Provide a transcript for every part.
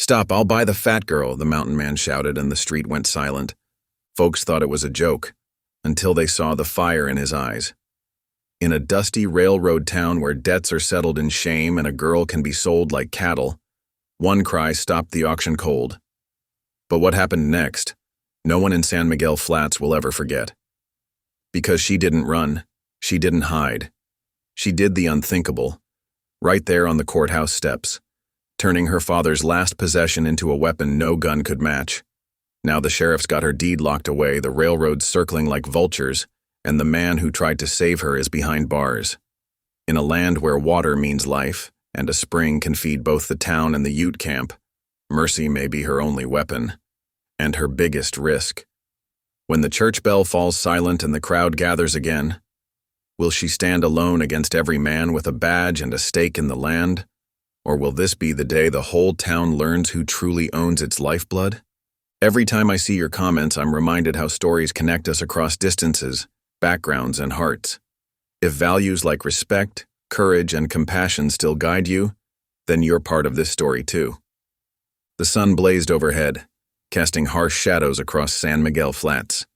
"Stop, I'll buy the fat girl," the mountain man shouted, and the street went silent. Folks thought it was a joke, until they saw the fire in his eyes. In a dusty railroad town where debts are settled in shame and a girl can be sold like cattle, one cry stopped the auction cold. But what happened next, no one in San Miguel Flats will ever forget. Because she didn't run, she didn't hide. She did the unthinkable, right there on the courthouse steps, turning her father's last possession into a weapon no gun could match. Now the sheriff's got her deed locked away, the railroads circling like vultures, and the man who tried to save her is behind bars. In a land where water means life, and a spring can feed both the town and the Ute camp, mercy may be her only weapon, and her biggest risk. When the church bell falls silent and the crowd gathers again, will she stand alone against every man with a badge and a stake in the land? Or will this be the day the whole town learns who truly owns its lifeblood? Every time I see your comments, I'm reminded how stories connect us across distances, backgrounds, and hearts. If values like respect, courage, and compassion still guide you, then you're part of this story too. The sun blazed overhead, casting harsh shadows across San Miguel Flats.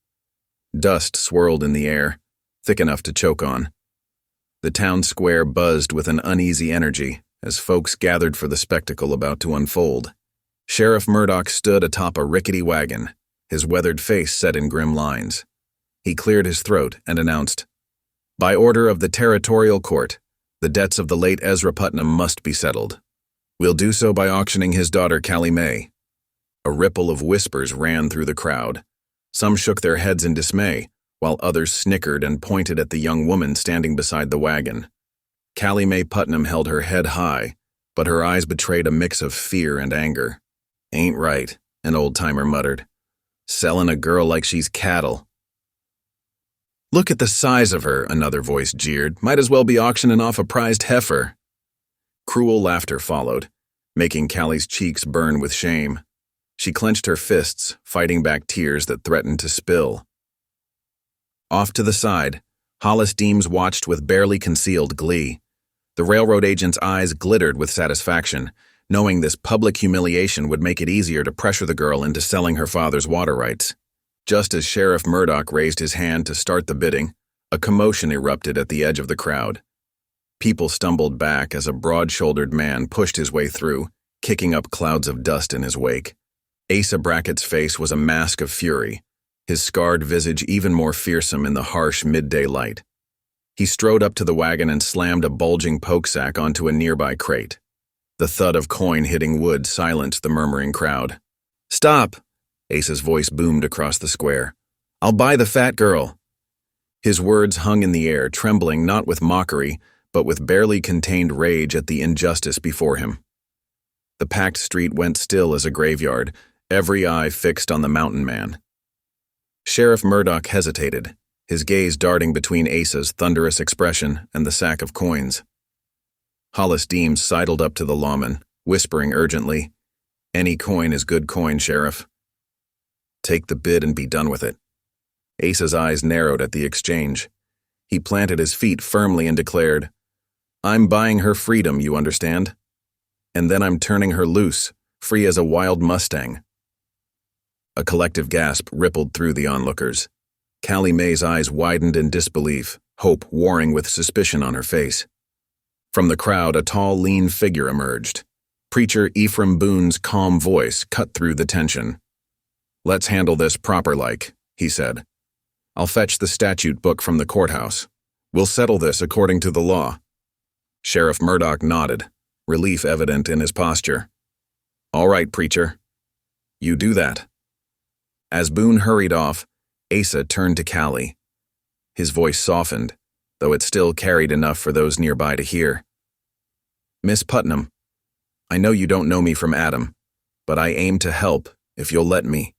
Dust swirled in the air, thick enough to choke on. The town square buzzed with an uneasy energy as folks gathered for the spectacle about to unfold. Sheriff Murdoch stood atop a rickety wagon, his weathered face set in grim lines. He cleared his throat and announced, "By order of the Territorial Court, the debts of the late Ezra Putnam must be settled. We'll do so by auctioning his daughter Callie Mae." A ripple of whispers ran through the crowd. Some shook their heads in dismay, while others snickered and pointed at the young woman standing beside the wagon. Callie Mae Putnam held her head high, but her eyes betrayed a mix of fear and anger. "Ain't right," an old-timer muttered. "Selling a girl like she's cattle." "Look at the size of her," another voice jeered. "Might as well be auctioning off a prized heifer." Cruel laughter followed, making Callie's cheeks burn with shame. She clenched her fists, fighting back tears that threatened to spill. Off to the side, Hollis Deems watched with barely concealed glee. The railroad agent's eyes glittered with satisfaction, knowing this public humiliation would make it easier to pressure the girl into selling her father's water rights. Just as Sheriff Murdoch raised his hand to start the bidding, a commotion erupted at the edge of the crowd. People stumbled back as a broad-shouldered man pushed his way through, kicking up clouds of dust in his wake. Asa Brackett's face was a mask of fury, his scarred visage even more fearsome in the harsh midday light. He strode up to the wagon and slammed a bulging poke sack onto a nearby crate. The thud of coin hitting wood silenced the murmuring crowd. "Stop!" Asa's voice boomed across the square. "I'll buy the fat girl." His words hung in the air, trembling not with mockery, but with barely contained rage at the injustice before him. The packed street went still as a graveyard, every eye fixed on the mountain man. Sheriff Murdoch hesitated, his gaze darting between Asa's thunderous expression and the sack of coins. Hollis Deems sidled up to the lawman, whispering urgently, "Any coin is good coin, Sheriff. Take the bid and be done with it." Asa's eyes narrowed at the exchange. He planted his feet firmly and declared, "I'm buying her freedom, you understand? And then I'm turning her loose, free as a wild mustang." A collective gasp rippled through the onlookers. Callie Mae's eyes widened in disbelief, hope warring with suspicion on her face. From the crowd, a tall, lean figure emerged. Preacher Ephraim Boone's calm voice cut through the tension. "Let's handle this proper-like," he said. "I'll fetch the statute book from the courthouse. We'll settle this according to the law." Sheriff Murdoch nodded, relief evident in his posture. "All right, preacher. You do that." As Boone hurried off, Asa turned to Callie. His voice softened, though it still carried enough for those nearby to hear. "Miss Putnam, I know you don't know me from Adam, but I aim to help, if you'll let me."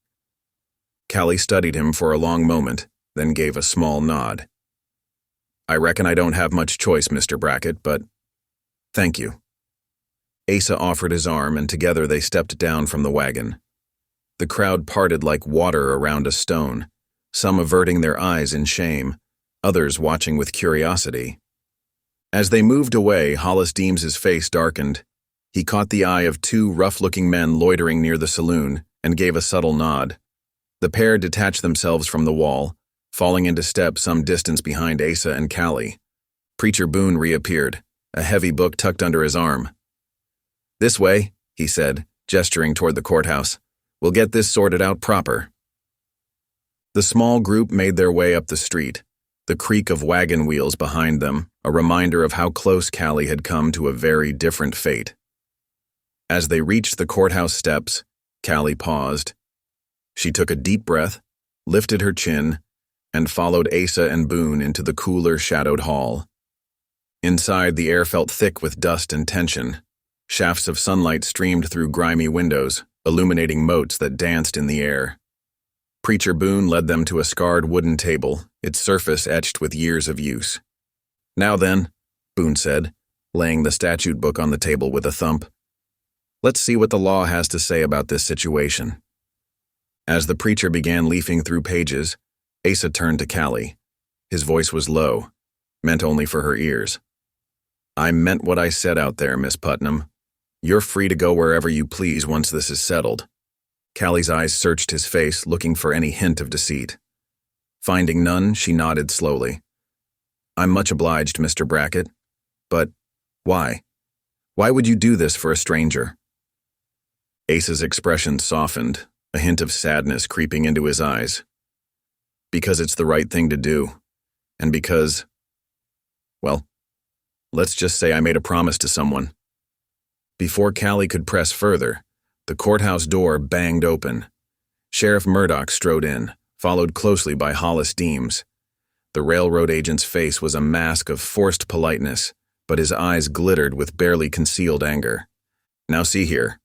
Callie studied him for a long moment, then gave a small nod. "I reckon I don't have much choice, Mr. Brackett, but thank you." Asa offered his arm, and together they stepped down from the wagon. The crowd parted like water around a stone, some averting their eyes in shame, others watching with curiosity. As they moved away, Hollis Deems's face darkened. He caught the eye of two rough-looking men loitering near the saloon and gave a subtle nod. The pair detached themselves from the wall, falling into step some distance behind Asa and Callie. Preacher Boone reappeared, a heavy book tucked under his arm. "This way," he said, gesturing toward the courthouse. "We'll get this sorted out proper." The small group made their way up the street, the creak of wagon wheels behind them, a reminder of how close Callie had come to a very different fate. As they reached the courthouse steps, Callie paused. She took a deep breath, lifted her chin, and followed Asa and Boone into the cooler, shadowed hall. Inside, the air felt thick with dust and tension. Shafts of sunlight streamed through grimy windows, illuminating motes that danced in the air. Preacher Boone led them to a scarred wooden table, its surface etched with years of use. "Now then," Boone said, laying the statute book on the table with a thump. "Let's see what the law has to say about this situation." As the preacher began leafing through pages, Asa turned to Callie. His voice was low, meant only for her ears. "I meant what I said out there, Miss Putnam. You're free to go wherever you please once this is settled." Callie's eyes searched his face, looking for any hint of deceit. Finding none, she nodded slowly. "I'm much obliged, Mr. Brackett. But why? Why would you do this for a stranger?" Asa's expression softened, a hint of sadness creeping into his eyes. "Because it's the right thing to do. And because, well, let's just say I made a promise to someone." Before Callie could press further, the courthouse door banged open. Sheriff Murdoch strode in, followed closely by Hollis Deems. The railroad agent's face was a mask of forced politeness, but his eyes glittered with barely concealed anger. "Now see here,"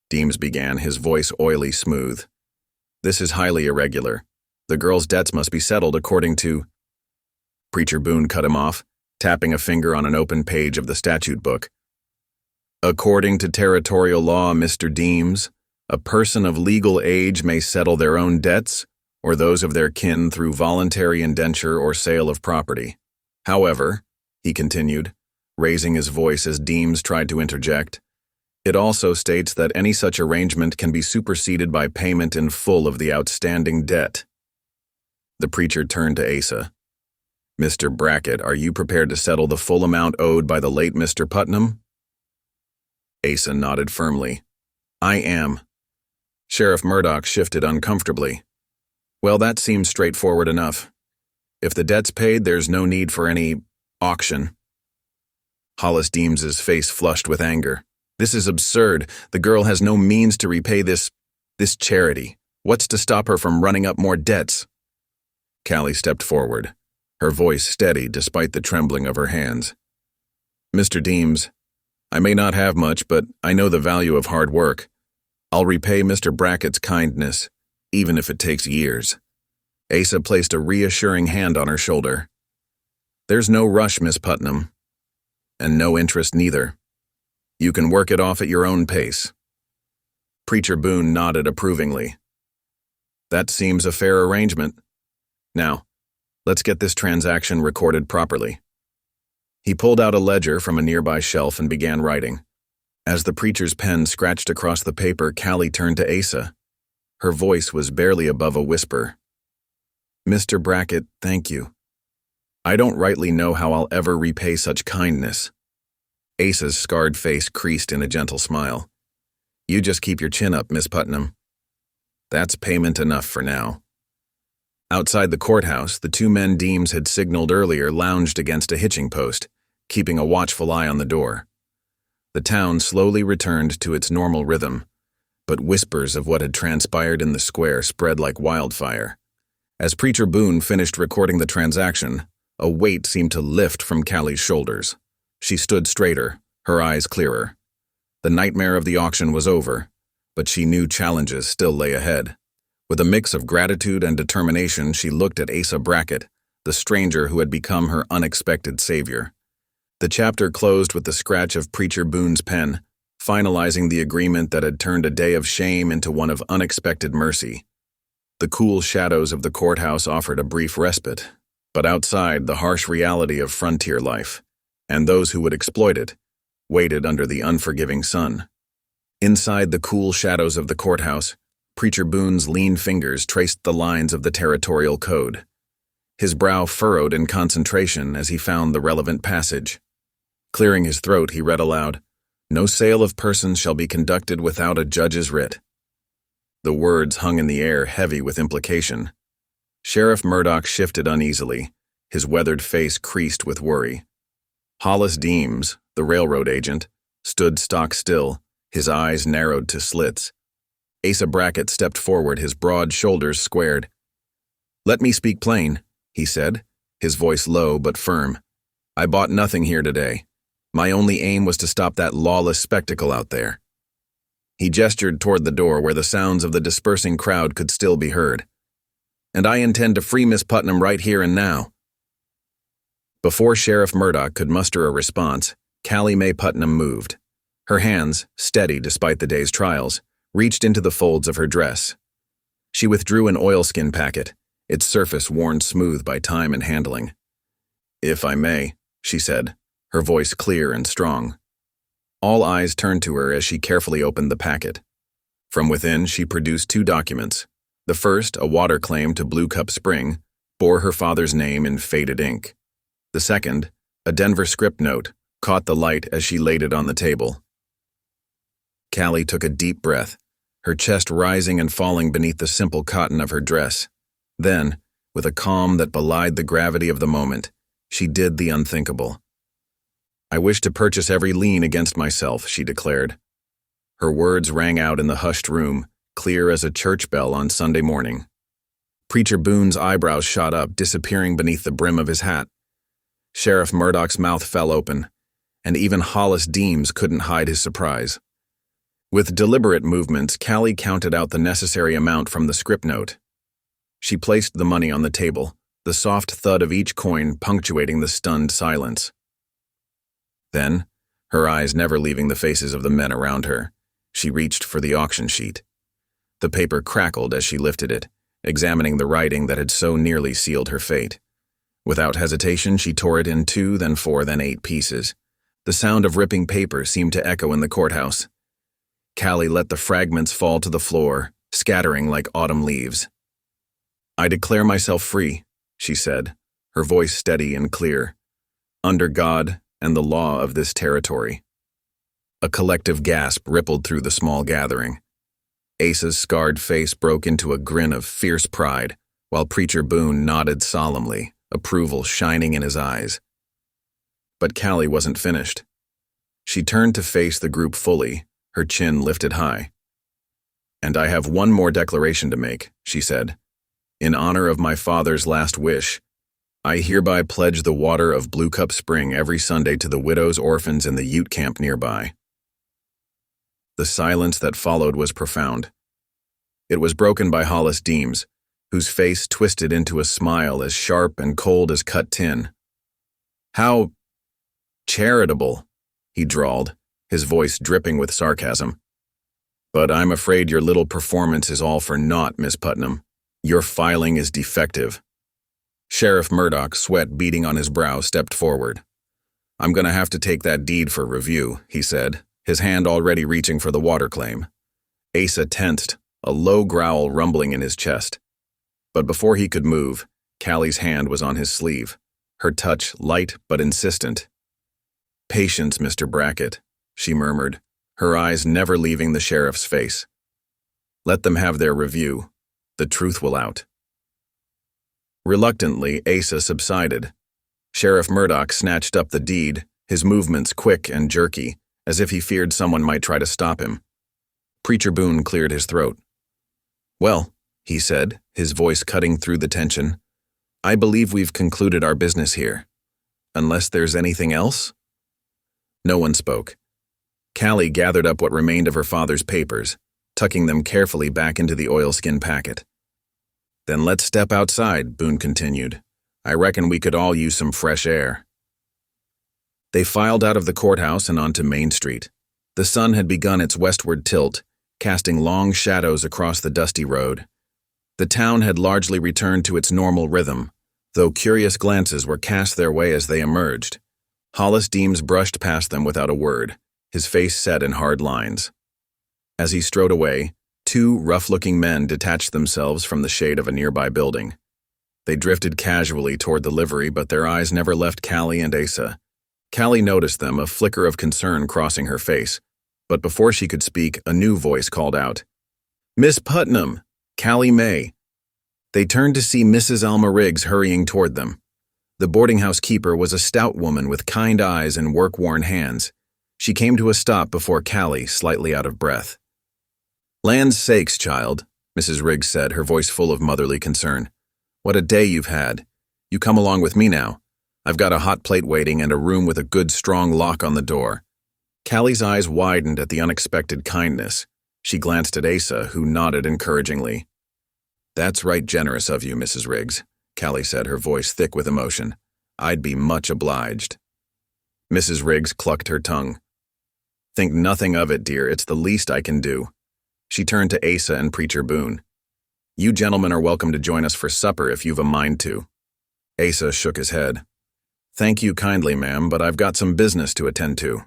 Deems began, his voice oily smooth. "This is highly irregular. The girl's debts must be settled according to—" Preacher Boone cut him off, tapping a finger on an open page of the statute book. "According to territorial law, Mr. Deems, a person of legal age may settle their own debts or those of their kin through voluntary indenture or sale of property. However," he continued, raising his voice as Deems tried to interject, "it also states that any such arrangement can be superseded by payment in full of the outstanding debt." The preacher turned to Asa. "Mr. Brackett, are you prepared to settle the full amount owed by the late Mr. Putnam?" Asa nodded firmly. "I am." Sheriff Murdoch shifted uncomfortably. "Well, that seems straightforward enough. If the debt's paid, there's no need for any auction." Hollis Deems's face flushed with anger. "This is absurd. The girl has no means to repay this charity. What's to stop her from running up more debts?" Callie stepped forward, her voice steady despite the trembling of her hands. "Mr. Deems, I may not have much, but I know the value of hard work. I'll repay Mr. Brackett's kindness, even if it takes years." Asa placed a reassuring hand on her shoulder. "There's no rush, Miss Putnam, and no interest neither. You can work it off at your own pace." Preacher Boone nodded approvingly. "That seems a fair arrangement. Now, let's get this transaction recorded properly." He pulled out a ledger from a nearby shelf and began writing. As the preacher's pen scratched across the paper, Callie turned to Asa. Her voice was barely above a whisper. "Mr. Brackett, thank you. I don't rightly know how I'll ever repay such kindness." Asa's scarred face creased in a gentle smile. "You just keep your chin up, Miss Putnam. That's payment enough for now." Outside the courthouse, the two men Deems had signaled earlier lounged against a hitching post, keeping a watchful eye on the door. The town slowly returned to its normal rhythm, but whispers of what had transpired in the square spread like wildfire. As Preacher Boone finished recording the transaction, a weight seemed to lift from Callie's shoulders. She stood straighter, her eyes clearer. The nightmare of the auction was over, but she knew challenges still lay ahead. With a mix of gratitude and determination, she looked at Asa Brackett, the stranger who had become her unexpected savior. The chapter closed with the scratch of Preacher Boone's pen, finalizing the agreement that had turned a day of shame into one of unexpected mercy. The cool shadows of the courthouse offered a brief respite, but outside, the harsh reality of frontier life, and those who would exploit it, waited under the unforgiving sun. Inside the cool shadows of the courthouse, Preacher Boone's lean fingers traced the lines of the territorial code. His brow furrowed in concentration as he found the relevant passage. Clearing his throat, he read aloud, "No sale of persons shall be conducted without a judge's writ." The words hung in the air, heavy with implication. Sheriff Murdoch shifted uneasily, his weathered face creased with worry. Hollis Deems, the railroad agent, stood stock still, his eyes narrowed to slits. Asa Brackett stepped forward, his broad shoulders squared. "Let me speak plain," he said, his voice low but firm. "I bought nothing here today. My only aim was to stop that lawless spectacle out there." He gestured toward the door where the sounds of the dispersing crowd could still be heard. "And I intend to free Miss Putnam right here and now." Before Sheriff Murdoch could muster a response, Callie Mae Putnam moved. Her hands, steady despite the day's trials, reached into the folds of her dress. She withdrew an oilskin packet, its surface worn smooth by time and handling. "If I may," she said, her voice clear and strong. All eyes turned to her as she carefully opened the packet. From within, she produced 2 documents. The first, a water claim to Blue Cup Spring, bore her father's name in faded ink. The second, a Denver script note, caught the light as she laid it on the table. Callie took a deep breath, her chest rising and falling beneath the simple cotton of her dress. Then, with a calm that belied the gravity of the moment, she did the unthinkable. "I wish to purchase every lien against myself," she declared. Her words rang out in the hushed room, clear as a church bell on Sunday morning. Preacher Boone's eyebrows shot up, disappearing beneath the brim of his hat. Sheriff Murdoch's mouth fell open, and even Hollis Deems couldn't hide his surprise. With deliberate movements, Callie counted out the necessary amount from the script note. She placed the money on the table, the soft thud of each coin punctuating the stunned silence. Then, her eyes never leaving the faces of the men around her, she reached for the auction sheet. The paper crackled as she lifted it, examining the writing that had so nearly sealed her fate. Without hesitation, she tore it in 2, then 4, then 8 pieces. The sound of ripping paper seemed to echo in the courthouse. Callie let the fragments fall to the floor, scattering like autumn leaves. "I declare myself free," she said, her voice steady and clear, "under God and the law of this territory." A collective gasp rippled through the small gathering. Asa's scarred face broke into a grin of fierce pride, while Preacher Boone nodded solemnly, approval shining in his eyes. But Callie wasn't finished. She turned to face the group fully, her chin lifted high. "And I have one more declaration to make," she said. "In honor of my father's last wish, I hereby pledge the water of Blue Cup Spring every Sunday to the widows' orphans in the Ute camp nearby." The silence that followed was profound. It was broken by Hollis Deems, whose face twisted into a smile as sharp and cold as cut tin. "How charitable," he drawled, his voice dripping with sarcasm. "But I'm afraid your little performance is all for naught, Miss Putnam. Your filing is defective." Sheriff Murdoch, sweat beading on his brow, stepped forward. "I'm going to have to take that deed for review," he said, his hand already reaching for the water claim. Asa tensed, a low growl rumbling in his chest. But before he could move, Callie's hand was on his sleeve, her touch light but insistent. "Patience, Mr. Brackett," she murmured, her eyes never leaving the sheriff's face. "Let them have their review. The truth will out." Reluctantly, Asa subsided. Sheriff Murdoch snatched up the deed, his movements quick and jerky, as if he feared someone might try to stop him. Preacher Boone cleared his throat. "Well," he said, his voice cutting through the tension, "I believe we've concluded our business here. Unless there's anything else?" No one spoke. Callie gathered up what remained of her father's papers, tucking them carefully back into the oilskin packet. "Then let's step outside," Boone continued. "I reckon we could all use some fresh air." They filed out of the courthouse and onto Main Street. The sun had begun its westward tilt, casting long shadows across the dusty road. The town had largely returned to its normal rhythm, though curious glances were cast their way as they emerged. Hollis Deems brushed past them without a word, his face set in hard lines. As he strode away, two rough-looking men detached themselves from the shade of a nearby building. They drifted casually toward the livery, but their eyes never left Callie and Asa. Callie noticed them, a flicker of concern crossing her face, but before she could speak, a new voice called out, "Miss Putnam! Callie May!" They turned to see Mrs. Alma Riggs hurrying toward them. The boarding-house keeper was a stout woman with kind eyes and work-worn hands. She came to a stop before Callie, slightly out of breath. "Land's sakes, child," Mrs. Riggs said, her voice full of motherly concern. "What a day you've had. You come along with me now. I've got a hot plate waiting and a room with a good strong lock on the door." Callie's eyes widened at the unexpected kindness. She glanced at Asa, who nodded encouragingly. "That's right generous of you, Mrs. Riggs," Callie said, her voice thick with emotion. "I'd be much obliged." Mrs. Riggs clucked her tongue. "Think nothing of it, dear. It's the least I can do." She turned to Asa and Preacher Boone. "You gentlemen are welcome to join us for supper if you've a mind to." Asa shook his head. "Thank you kindly, ma'am, but I've got some business to attend to."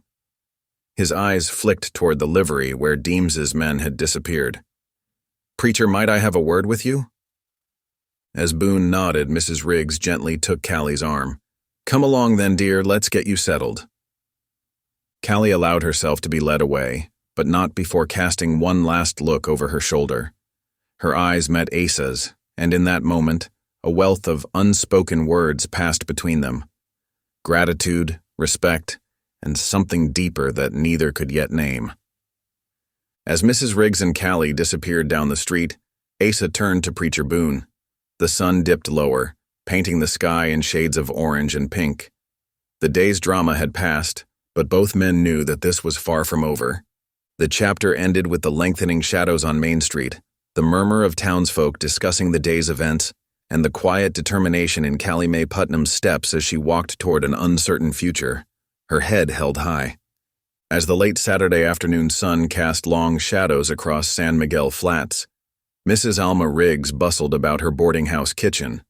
His eyes flicked toward the livery where Deems's men had disappeared. "Preacher, might I have a word with you?" As Boone nodded, Mrs. Riggs gently took Callie's arm. "Come along then, dear, let's get you settled." Callie allowed herself to be led away, but not before casting one last look over her shoulder. Her eyes met Asa's, and in that moment, a wealth of unspoken words passed between them. Gratitude, respect, and something deeper that neither could yet name. As Mrs. Riggs and Callie disappeared down the street, Asa turned to Preacher Boone. The sun dipped lower, painting the sky in shades of orange and pink. The day's drama had passed, but both men knew that this was far from over. The chapter ended with the lengthening shadows on Main Street, the murmur of townsfolk discussing the day's events, and the quiet determination in Callie Mae Putnam's steps as she walked toward an uncertain future, her head held high. As the late Saturday afternoon sun cast long shadows across San Miguel Flats, Mrs. Alma Riggs bustled about her boarding-house kitchen.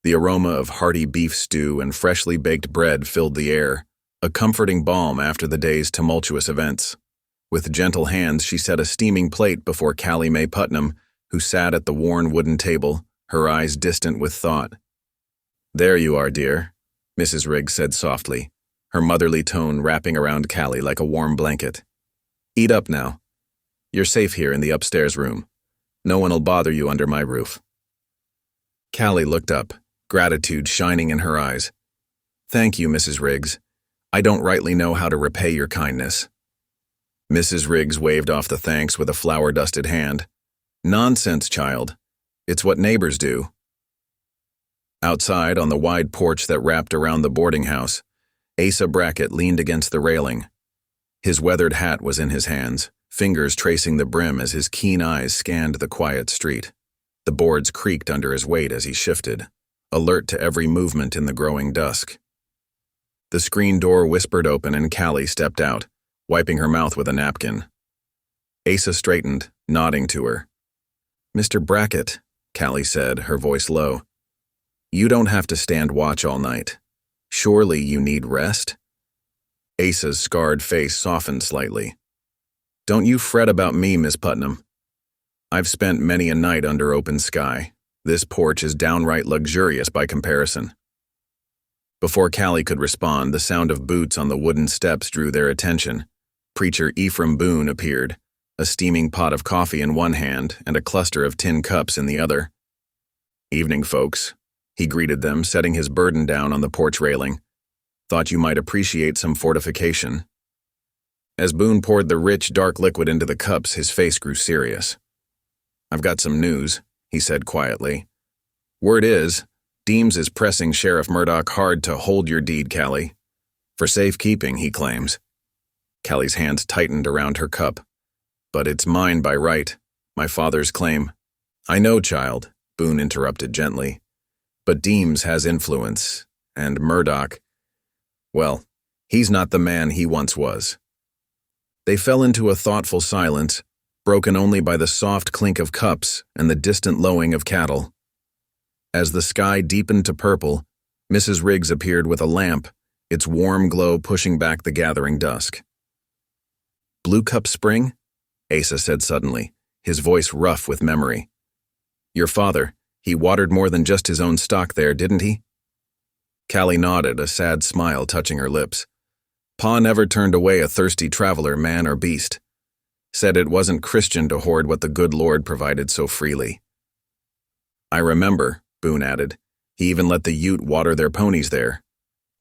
The aroma of hearty beef stew and freshly baked bread filled the air, a comforting balm after the day's tumultuous events. With gentle hands, she set a steaming plate before Callie Mae Putnam, who sat at the worn wooden table, her eyes distant with thought. "There you are, dear," Mrs. Riggs said softly, her motherly tone wrapping around Callie like a warm blanket. "Eat up now. You're safe here in the upstairs room. No one'll bother you under my roof." Callie looked up, gratitude shining in her eyes. "Thank you, Mrs. Riggs. I don't rightly know how to repay your kindness." Mrs. Riggs waved off the thanks with a flour-dusted hand. "Nonsense, child. It's what neighbors do." Outside, on the wide porch that wrapped around the boarding house, Asa Brackett leaned against the railing. His weathered hat was in his hands, fingers tracing the brim as his keen eyes scanned the quiet street. The boards creaked under his weight as he shifted, alert to every movement in the growing dusk. The screen door whispered open and Callie stepped out, wiping her mouth with a napkin. Asa straightened, nodding to her. "Mr. Brackett," Callie said, her voice low, "you don't have to stand watch all night. Surely you need rest?" Asa's scarred face softened slightly. "Don't you fret about me, Miss Putnam. I've spent many a night under open sky. This porch is downright luxurious by comparison." Before Callie could respond, the sound of boots on the wooden steps drew their attention. Preacher Ephraim Boone appeared, a steaming pot of coffee in one hand and a cluster of tin cups in the other. "Evening, folks," he greeted them, setting his burden down on the porch railing. "Thought you might appreciate some fortification." As Boone poured the rich, dark liquid into the cups, his face grew serious. "I've got some news," he said quietly. "Word is, Deems is pressing Sheriff Murdoch hard to hold your deed, Callie. For safekeeping, he claims." Callie's hands tightened around her cup. "But it's mine by right, my father's claim." "I know, child," Boone interrupted gently. "But Deems has influence, and Murdoch, well, he's not the man he once was." They fell into a thoughtful silence, broken only by the soft clink of cups and the distant lowing of cattle. As the sky deepened to purple, Mrs. Riggs appeared with a lamp, its warm glow pushing back the gathering dusk. "Blue Cup Spring?" Asa said suddenly, his voice rough with memory. "Your father, he watered more than just his own stock there, didn't he?" Callie nodded, a sad smile touching her lips. "Pa never turned away a thirsty traveler, man or beast. Said it wasn't Christian to hoard what the good Lord provided so freely." "I remember," Boone added. "He even let the Ute water their ponies there.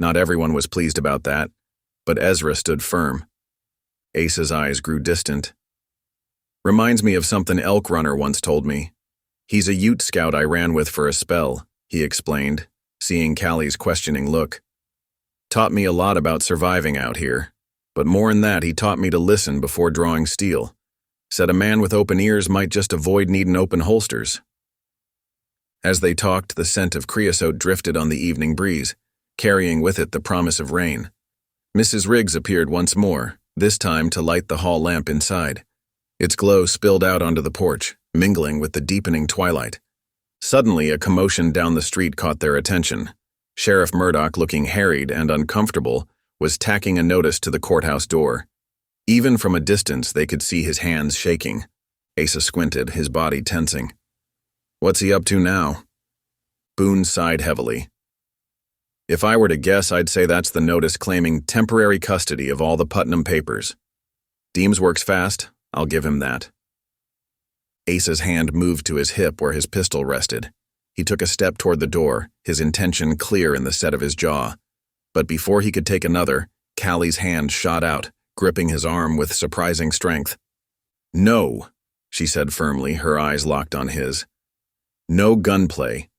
Not everyone was pleased about that, but Ezra stood firm." Asa's eyes grew distant. "Reminds me of something Elk Runner once told me. He's a Ute scout I ran with for a spell," he explained, seeing Callie's questioning look. "Taught me a lot about surviving out here, but more than that, he taught me to listen before drawing steel. Said a man with open ears might just avoid needing open holsters." As they talked, the scent of creosote drifted on the evening breeze, carrying with it the promise of rain. Mrs. Riggs appeared once more, this time to light the hall lamp inside. Its glow spilled out onto the porch, mingling with the deepening twilight. Suddenly, a commotion down the street caught their attention. Sheriff Murdoch, looking harried and uncomfortable, was tacking a notice to the courthouse door. Even from a distance, they could see his hands shaking. Asa squinted, his body tensing. "What's he up to now?" Boone sighed heavily. "If I were to guess, I'd say that's the notice claiming temporary custody of all the Putnam papers. Deems works fast, I'll give him that." Asa's hand moved to his hip where his pistol rested. He took a step toward the door, his intention clear in the set of his jaw. But before he could take another, Callie's hand shot out, gripping his arm with surprising strength. "No," she said firmly, her eyes locked on his. "No gunplay.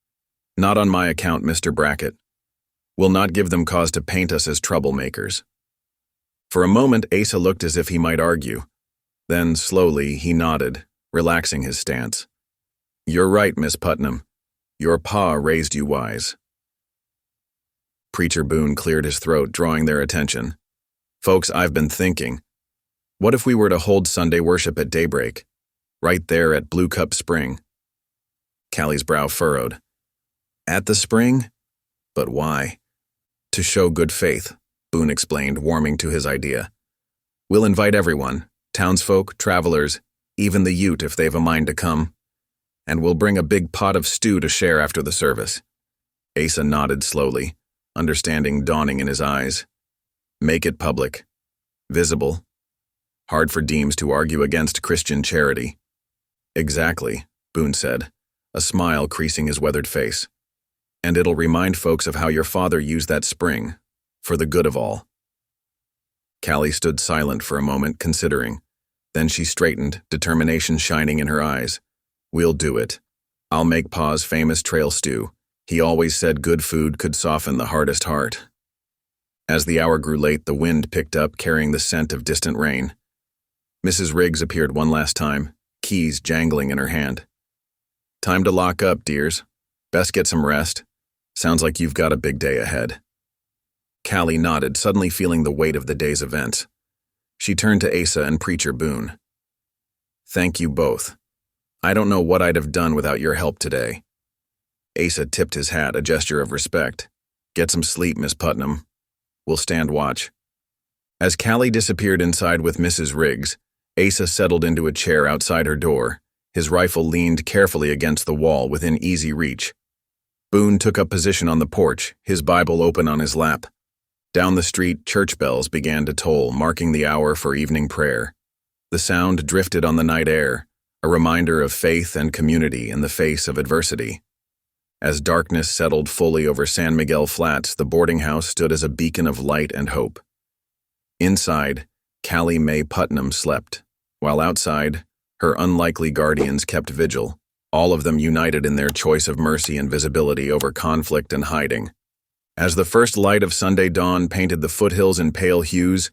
Not on my account, Mr. Brackett. We'll not give them cause to paint us as troublemakers." For a moment, Asa looked as if he might argue. Then, slowly, he nodded, relaxing his stance. "You're right, Miss Putnam. Your pa raised you wise." Preacher Boone cleared his throat, drawing their attention. "Folks, I've been thinking. What if we were to hold Sunday worship at daybreak? Right there at Blue Cup Spring?" Callie's brow furrowed. "At the spring? But why?" "To show good faith," Boone explained, warming to his idea. "We'll invite everyone, townsfolk, travelers, even the Ute if they've a mind to come. And we'll bring a big pot of stew to share after the service." Asa nodded slowly, understanding dawning in his eyes. "Make it public. Visible. Hard for Deems to argue against Christian charity." "Exactly," Boone said, a smile creasing his weathered face. "And it'll remind folks of how your father used that spring, for the good of all." Callie stood silent for a moment, considering. Then she straightened, determination shining in her eyes. "We'll do it. I'll make Pa's famous trail stew. He always said good food could soften the hardest heart." As the hour grew late, the wind picked up, carrying the scent of distant rain. Mrs. Riggs appeared one last time, keys jangling in her hand. "Time to lock up, dears. Best get some rest. Sounds like you've got a big day ahead." Callie nodded, suddenly feeling the weight of the day's events. She turned to Asa and Preacher Boone. "Thank you both. I don't know what I'd have done without your help today." Asa tipped his hat, a gesture of respect. "Get some sleep, Miss Putnam. We'll stand watch." As Callie disappeared inside with Mrs. Riggs, Asa settled into a chair outside her door, his rifle leaned carefully against the wall within easy reach. Boone took up position on the porch, his Bible open on his lap. Down the street, church bells began to toll, marking the hour for evening prayer. The sound drifted on the night air, a reminder of faith and community in the face of adversity. As darkness settled fully over San Miguel Flats, the boarding house stood as a beacon of light and hope. Inside, Callie Mae Putnam slept, while outside, her unlikely guardians kept vigil, all of them united in their choice of mercy and visibility over conflict and hiding. As the first light of Sunday dawn painted the foothills in pale hues,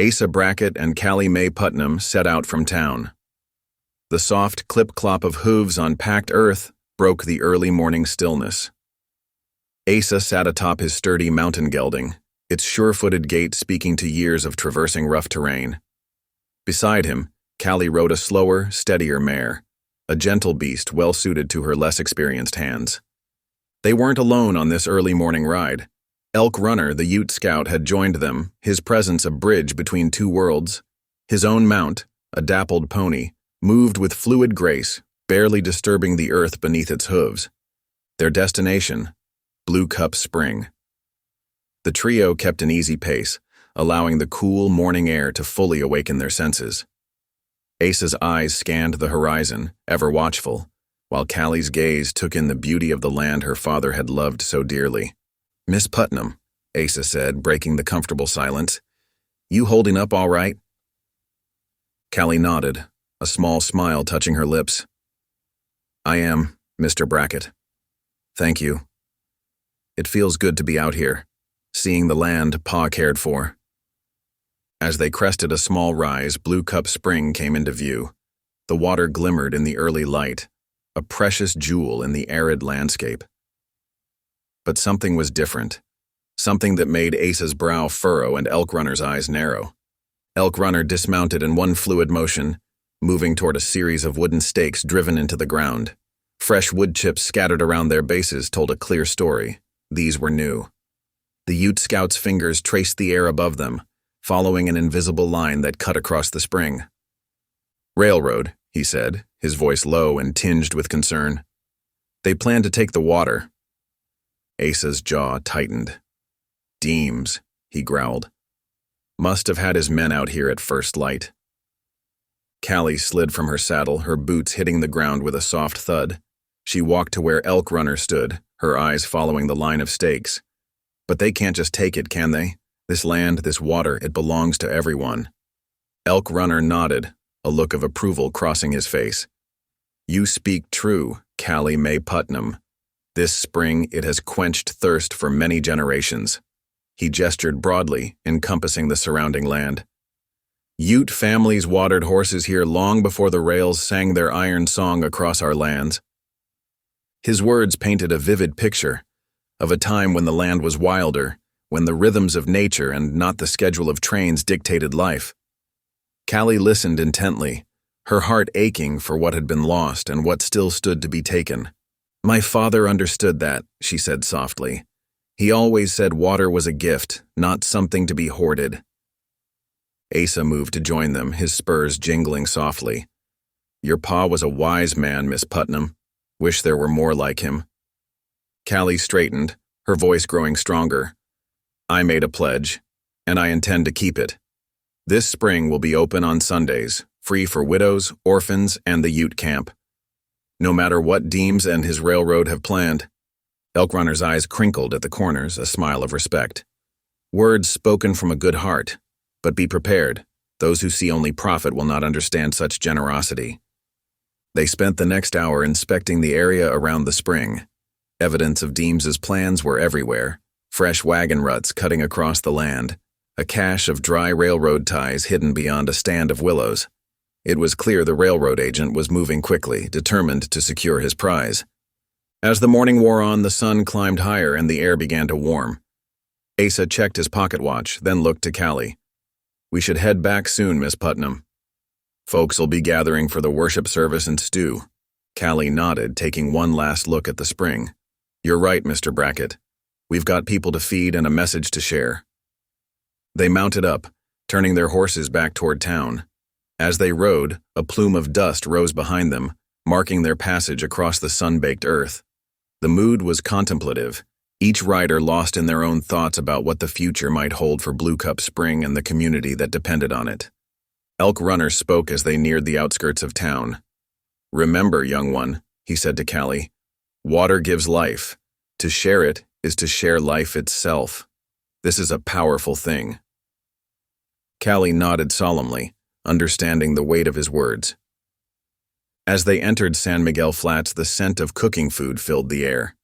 Asa Brackett and Callie Mae Putnam set out from town. The soft clip-clop of hooves on packed earth broke the early morning stillness. Asa sat atop his sturdy mountain gelding, its sure-footed gait speaking to years of traversing rough terrain. Beside him, Callie rode a slower, steadier mare, a gentle beast well-suited to her less experienced hands. They weren't alone on this early morning ride. Elk Runner, the Ute scout, had joined them, his presence a bridge between two worlds. His own mount, a dappled pony, moved with fluid grace, barely disturbing the earth beneath its hooves. Their destination, Blue Cup Spring. The trio kept an easy pace, allowing the cool morning air to fully awaken their senses. Asa's eyes scanned the horizon, ever watchful, while Callie's gaze took in the beauty of the land her father had loved so dearly. "Miss Putnam," Asa said, breaking the comfortable silence, "you holding up all right?" Callie nodded, a small smile touching her lips. "I am, Mr. Brackett. Thank you. It feels good to be out here, seeing the land Pa cared for." As they crested a small rise, Blue Cup Spring came into view. The water glimmered in the early light, a precious jewel in the arid landscape. But something was different, something that made Asa's brow furrow and Elk Runner's eyes narrow. Elk Runner dismounted in one fluid motion, moving toward a series of wooden stakes driven into the ground. Fresh wood chips scattered around their bases told a clear story. These were new. The Ute scout's fingers traced the air above them, following an invisible line that cut across the spring. "Railroad," he said, his voice low and tinged with concern. "They plan to take the water." Asa's jaw tightened. "Deems," he growled. "Must have had his men out here at first light." Callie slid from her saddle, her boots hitting the ground with a soft thud. She walked to where Elk Runner stood, her eyes following the line of stakes. "But they can't just take it, can they? This land, this water, it belongs to everyone." Elk Runner nodded, a look of approval crossing his face. "You speak true, Callie May Putnam. This spring it has quenched thirst for many generations." He gestured broadly, encompassing the surrounding land. "Ute families watered horses here long before the rails sang their iron song across our lands." His words painted a vivid picture of a time when the land was wilder, when the rhythms of nature and not the schedule of trains dictated life. Callie listened intently, her heart aching for what had been lost and what still stood to be taken. "My father understood that," she said softly. "He always said water was a gift, not something to be hoarded." Asa moved to join them, his spurs jingling softly. "Your pa was a wise man, Miss Putnam. Wish there were more like him." Callie straightened, her voice growing stronger. "I made a pledge, and I intend to keep it. This spring will be open on Sundays, free for widows, orphans, and the Ute camp. No matter what Deems and his railroad have planned." Elk Runner's eyes crinkled at the corners, a smile of respect. "Words spoken from a good heart, but be prepared. Those who see only profit will not understand such generosity." They spent the next hour inspecting the area around the spring. Evidence of Deems's plans were everywhere. Fresh wagon ruts cutting across the land, a cache of dry railroad ties hidden beyond a stand of willows. It was clear the railroad agent was moving quickly, determined to secure his prize. As the morning wore on, the sun climbed higher and the air began to warm. Asa checked his pocket watch, then looked to Callie. "We should head back soon, Miss Putnam. Folks'll be gathering for the worship service and stew." Callie nodded, taking one last look at the spring. "You're right, Mr. Brackett. We've got people to feed and a message to share." They mounted up, turning their horses back toward town. As they rode, a plume of dust rose behind them, marking their passage across the sun-baked earth. The mood was contemplative, each rider lost in their own thoughts about what the future might hold for Blue Cup Spring and the community that depended on it. Elk Runner spoke as they neared the outskirts of town. "Remember, young one," he said to Callie, "water gives life. To share it is to share life itself. This is a powerful thing." Callie nodded solemnly, understanding the weight of his words. As they entered San Miguel Flats, the scent of cooking food filled the air.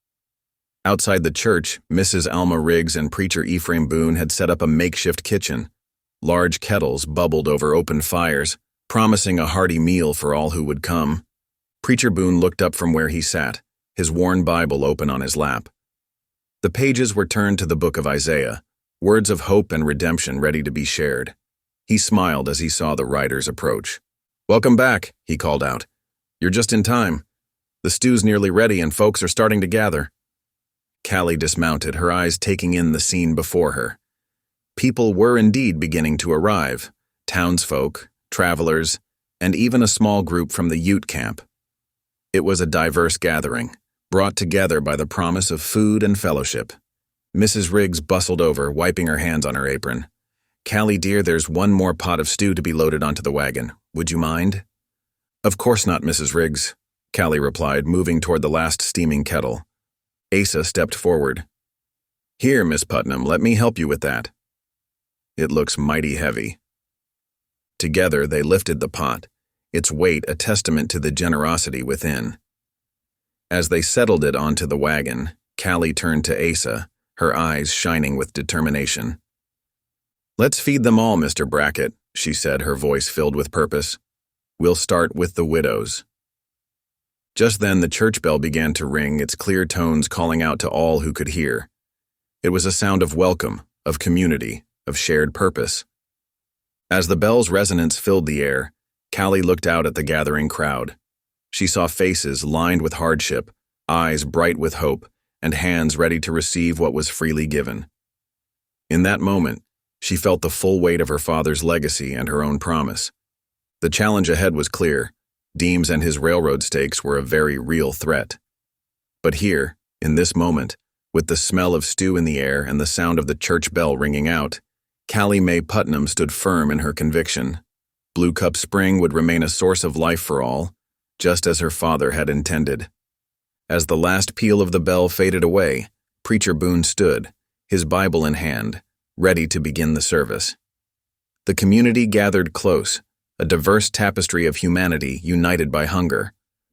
Outside the church, Mrs. Alma Riggs and Preacher Ephraim Boone had set up a makeshift kitchen. Large kettles bubbled over open fires, promising a hearty meal for all who would come. Preacher Boone looked up from where he sat, his worn Bible open on his lap. The pages were turned to the book of Isaiah, words of hope and redemption ready to be shared. He smiled as he saw the riders approach. "Welcome back," he called out. "You're just in time. The stew's nearly ready and folks are starting to gather." Callie dismounted, her eyes taking in the scene before her. People were indeed beginning to arrive, townsfolk, travelers, and even a small group from the Ute camp. It was a diverse gathering, brought together by the promise of food and fellowship. Mrs. Riggs bustled over, wiping her hands on her apron. "Callie, dear, there's one more pot of stew to be loaded onto the wagon. Would you mind?" "Of course not, Mrs. Riggs," Callie replied, moving toward the last steaming kettle. Asa stepped forward. "Here, Miss Putnam, let me help you with that. It looks mighty heavy." Together they lifted the pot, its weight a testament to the generosity within. As they settled it onto the wagon, Callie turned to Asa, her eyes shining with determination. "Let's feed them all, Mr. Brackett," she said, her voice filled with purpose. "We'll start with the widows." Just then the church bell began to ring, its clear tones calling out to all who could hear. It was a sound of welcome, of community, of shared purpose. As the bell's resonance filled the air, Callie looked out at the gathering crowd. She saw faces lined with hardship, eyes bright with hope, and hands ready to receive what was freely given. In that moment, she felt the full weight of her father's legacy and her own promise. The challenge ahead was clear. Deems and his railroad stakes were a very real threat. But here, in this moment, with the smell of stew in the air and the sound of the church bell ringing out, Callie Mae Putnam stood firm in her conviction. Blue Cup Spring would remain a source of life for all, just as her father had intended. As the last peal of the bell faded away, Preacher Boone stood, his Bible in hand, ready to begin the service. The community gathered close, a diverse tapestry of humanity united by hunger,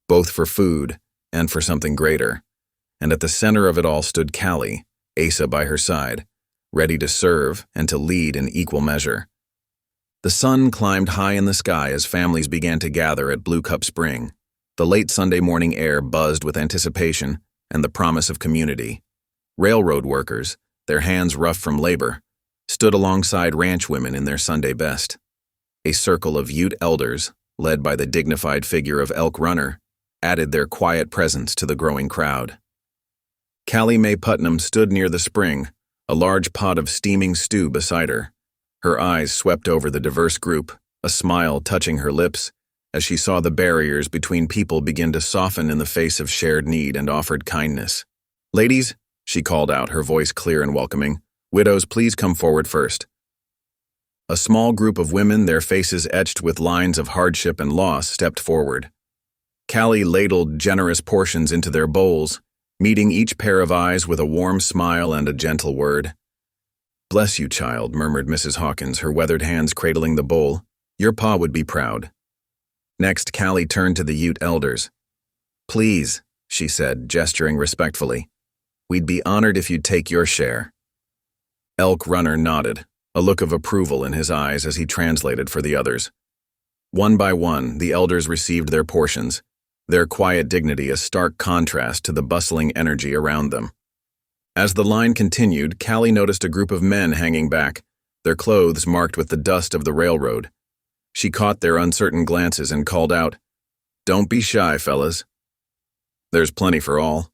both for food and for something greater. And at the center of it all stood Callie, Asa by her side, ready to serve and to lead in equal measure. The sun climbed high in the sky as families began to gather at Blue Cup Spring. The late Sunday morning air buzzed with anticipation and the promise of community. Railroad workers, their hands rough from labor, stood alongside ranch women in their Sunday best. A circle of Ute elders, led by the dignified figure of Elk Runner, added their quiet presence to the growing crowd. Callie Mae Putnam stood near the spring, a large pot of steaming stew beside her. Her eyes swept over the diverse group, a smile touching her lips, as she saw the barriers between people begin to soften in the face of shared need and offered kindness. "Ladies," she called out, her voice clear and welcoming, "widows, please come forward first." A small group of women, their faces etched with lines of hardship and loss, stepped forward. Callie ladled generous portions into their bowls, meeting each pair of eyes with a warm smile and a gentle word. "Bless you, child," murmured Mrs. Hawkins, her weathered hands cradling the bowl. "Your pa would be proud." Next, Callie turned to the Ute elders. "Please," she said, gesturing respectfully. "We'd be honored if you'd take your share." Elk Runner nodded, a look of approval in his eyes as he translated for the others. One by one, the elders received their portions, their quiet dignity a stark contrast to the bustling energy around them. As the line continued, Callie noticed a group of men hanging back, their clothes marked with the dust of the railroad. She caught their uncertain glances and called out, "Don't be shy, fellas. There's plenty for all."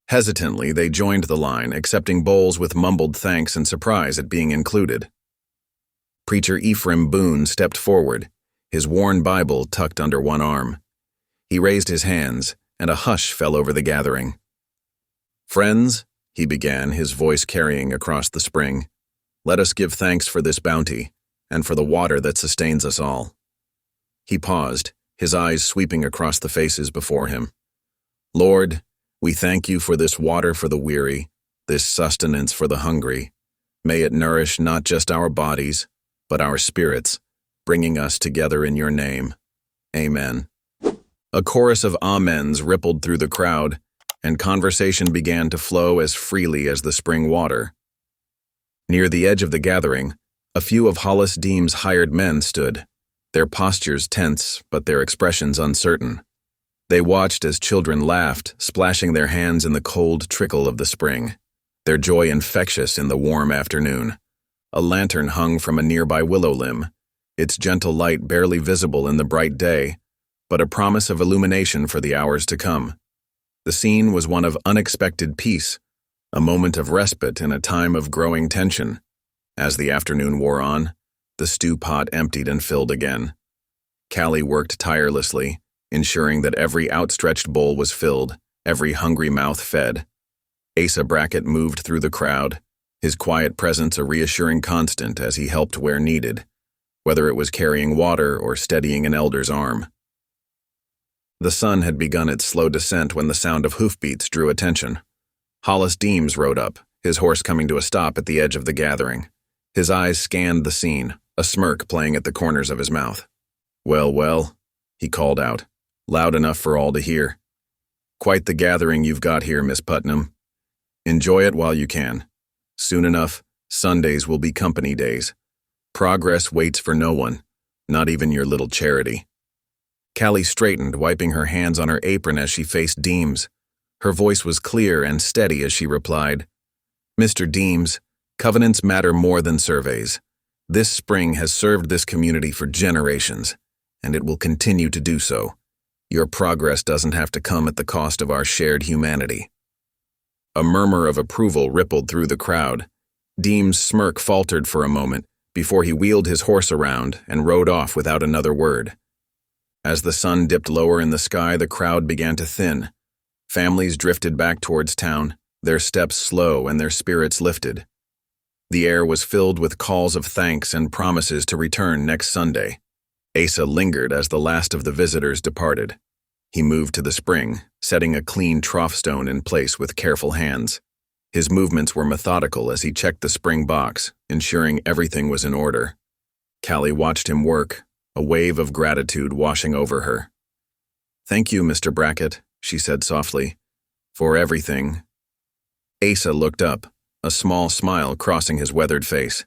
Hesitantly, they joined the line, accepting bowls with mumbled thanks and surprise at being included. Preacher Ephraim Boone stepped forward, his worn Bible tucked under one arm. He raised his hands, and a hush fell over the gathering. "Friends," he began, his voice carrying across the spring, "let us give thanks for this bounty, and for the water that sustains us all." He paused, his eyes sweeping across the faces before him. "Lord, we thank you for this water for the weary, this sustenance for the hungry. May it nourish not just our bodies, but our spirits, bringing us together in your name. Amen." A chorus of amens rippled through the crowd, and conversation began to flow as freely as the spring water. Near the edge of the gathering, a few of Hollis Deem's hired men stood, their postures tense but their expressions uncertain. They watched as children laughed, splashing their hands in the cold trickle of the spring, their joy infectious in the warm afternoon. A lantern hung from a nearby willow limb, its gentle light barely visible in the bright day, but a promise of illumination for the hours to come. The scene was one of unexpected peace, a moment of respite in a time of growing tension. As the afternoon wore on, the stew pot emptied and filled again. Callie worked tirelessly, ensuring that every outstretched bowl was filled, every hungry mouth fed. Asa Brackett moved through the crowd, his quiet presence a reassuring constant as he helped where needed, whether it was carrying water or steadying an elder's arm. The sun had begun its slow descent when the sound of hoofbeats drew attention. Hollis Deems rode up, his horse coming to a stop at the edge of the gathering. His eyes scanned the scene, a smirk playing at the corners of his mouth. "Well, well," he called out, loud enough for all to hear. "Quite the gathering you've got here, Miss Putnam. Enjoy it while you can. Soon enough, Sundays will be company days. Progress waits for no one, not even your little Charity." Callie straightened, wiping her hands on her apron as she faced Deems. Her voice was clear and steady as she replied, "Mr. Deems, covenants matter more than surveys. This spring has served this community for generations, and it will continue to do so. Your progress doesn't have to come at the cost of our shared humanity." A murmur of approval rippled through the crowd. Deems' smirk faltered for a moment before he wheeled his horse around and rode off without another word. As the sun dipped lower in the sky, the crowd began to thin. Families drifted back towards town, their steps slow and their spirits lifted. The air was filled with calls of thanks and promises to return next Sunday. Asa lingered as the last of the visitors departed. He moved to the spring, setting a clean trough stone in place with careful hands. His movements were methodical as he checked the spring box, ensuring everything was in order. Callie watched him work, a wave of gratitude washing over her. "Thank you, Mr. Brackett," she said softly, "for everything." Asa looked up, a small smile crossing his weathered face.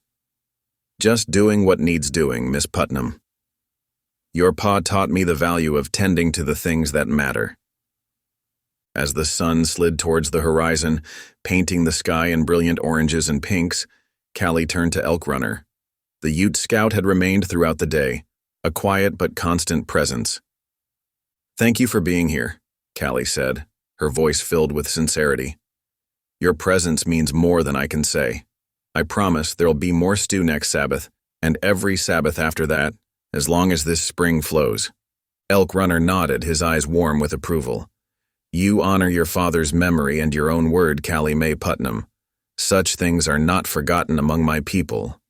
"Just doing what needs doing, Miss Putnam. Your pa taught me the value of tending to the things that matter." As the sun slid towards the horizon, painting the sky in brilliant oranges and pinks, Callie turned to Elk Runner. The Ute Scout had remained throughout the day, a quiet but constant presence. "Thank you for being here," Callie said, her voice filled with sincerity. "Your presence means more than I can say. I promise there'll be more stew next Sabbath, and every Sabbath after that, as long as this spring flows." Elk Runner nodded, his eyes warm with approval. "You honor your father's memory and your own word, Callie Mae Putnam. Such things are not forgotten among my people."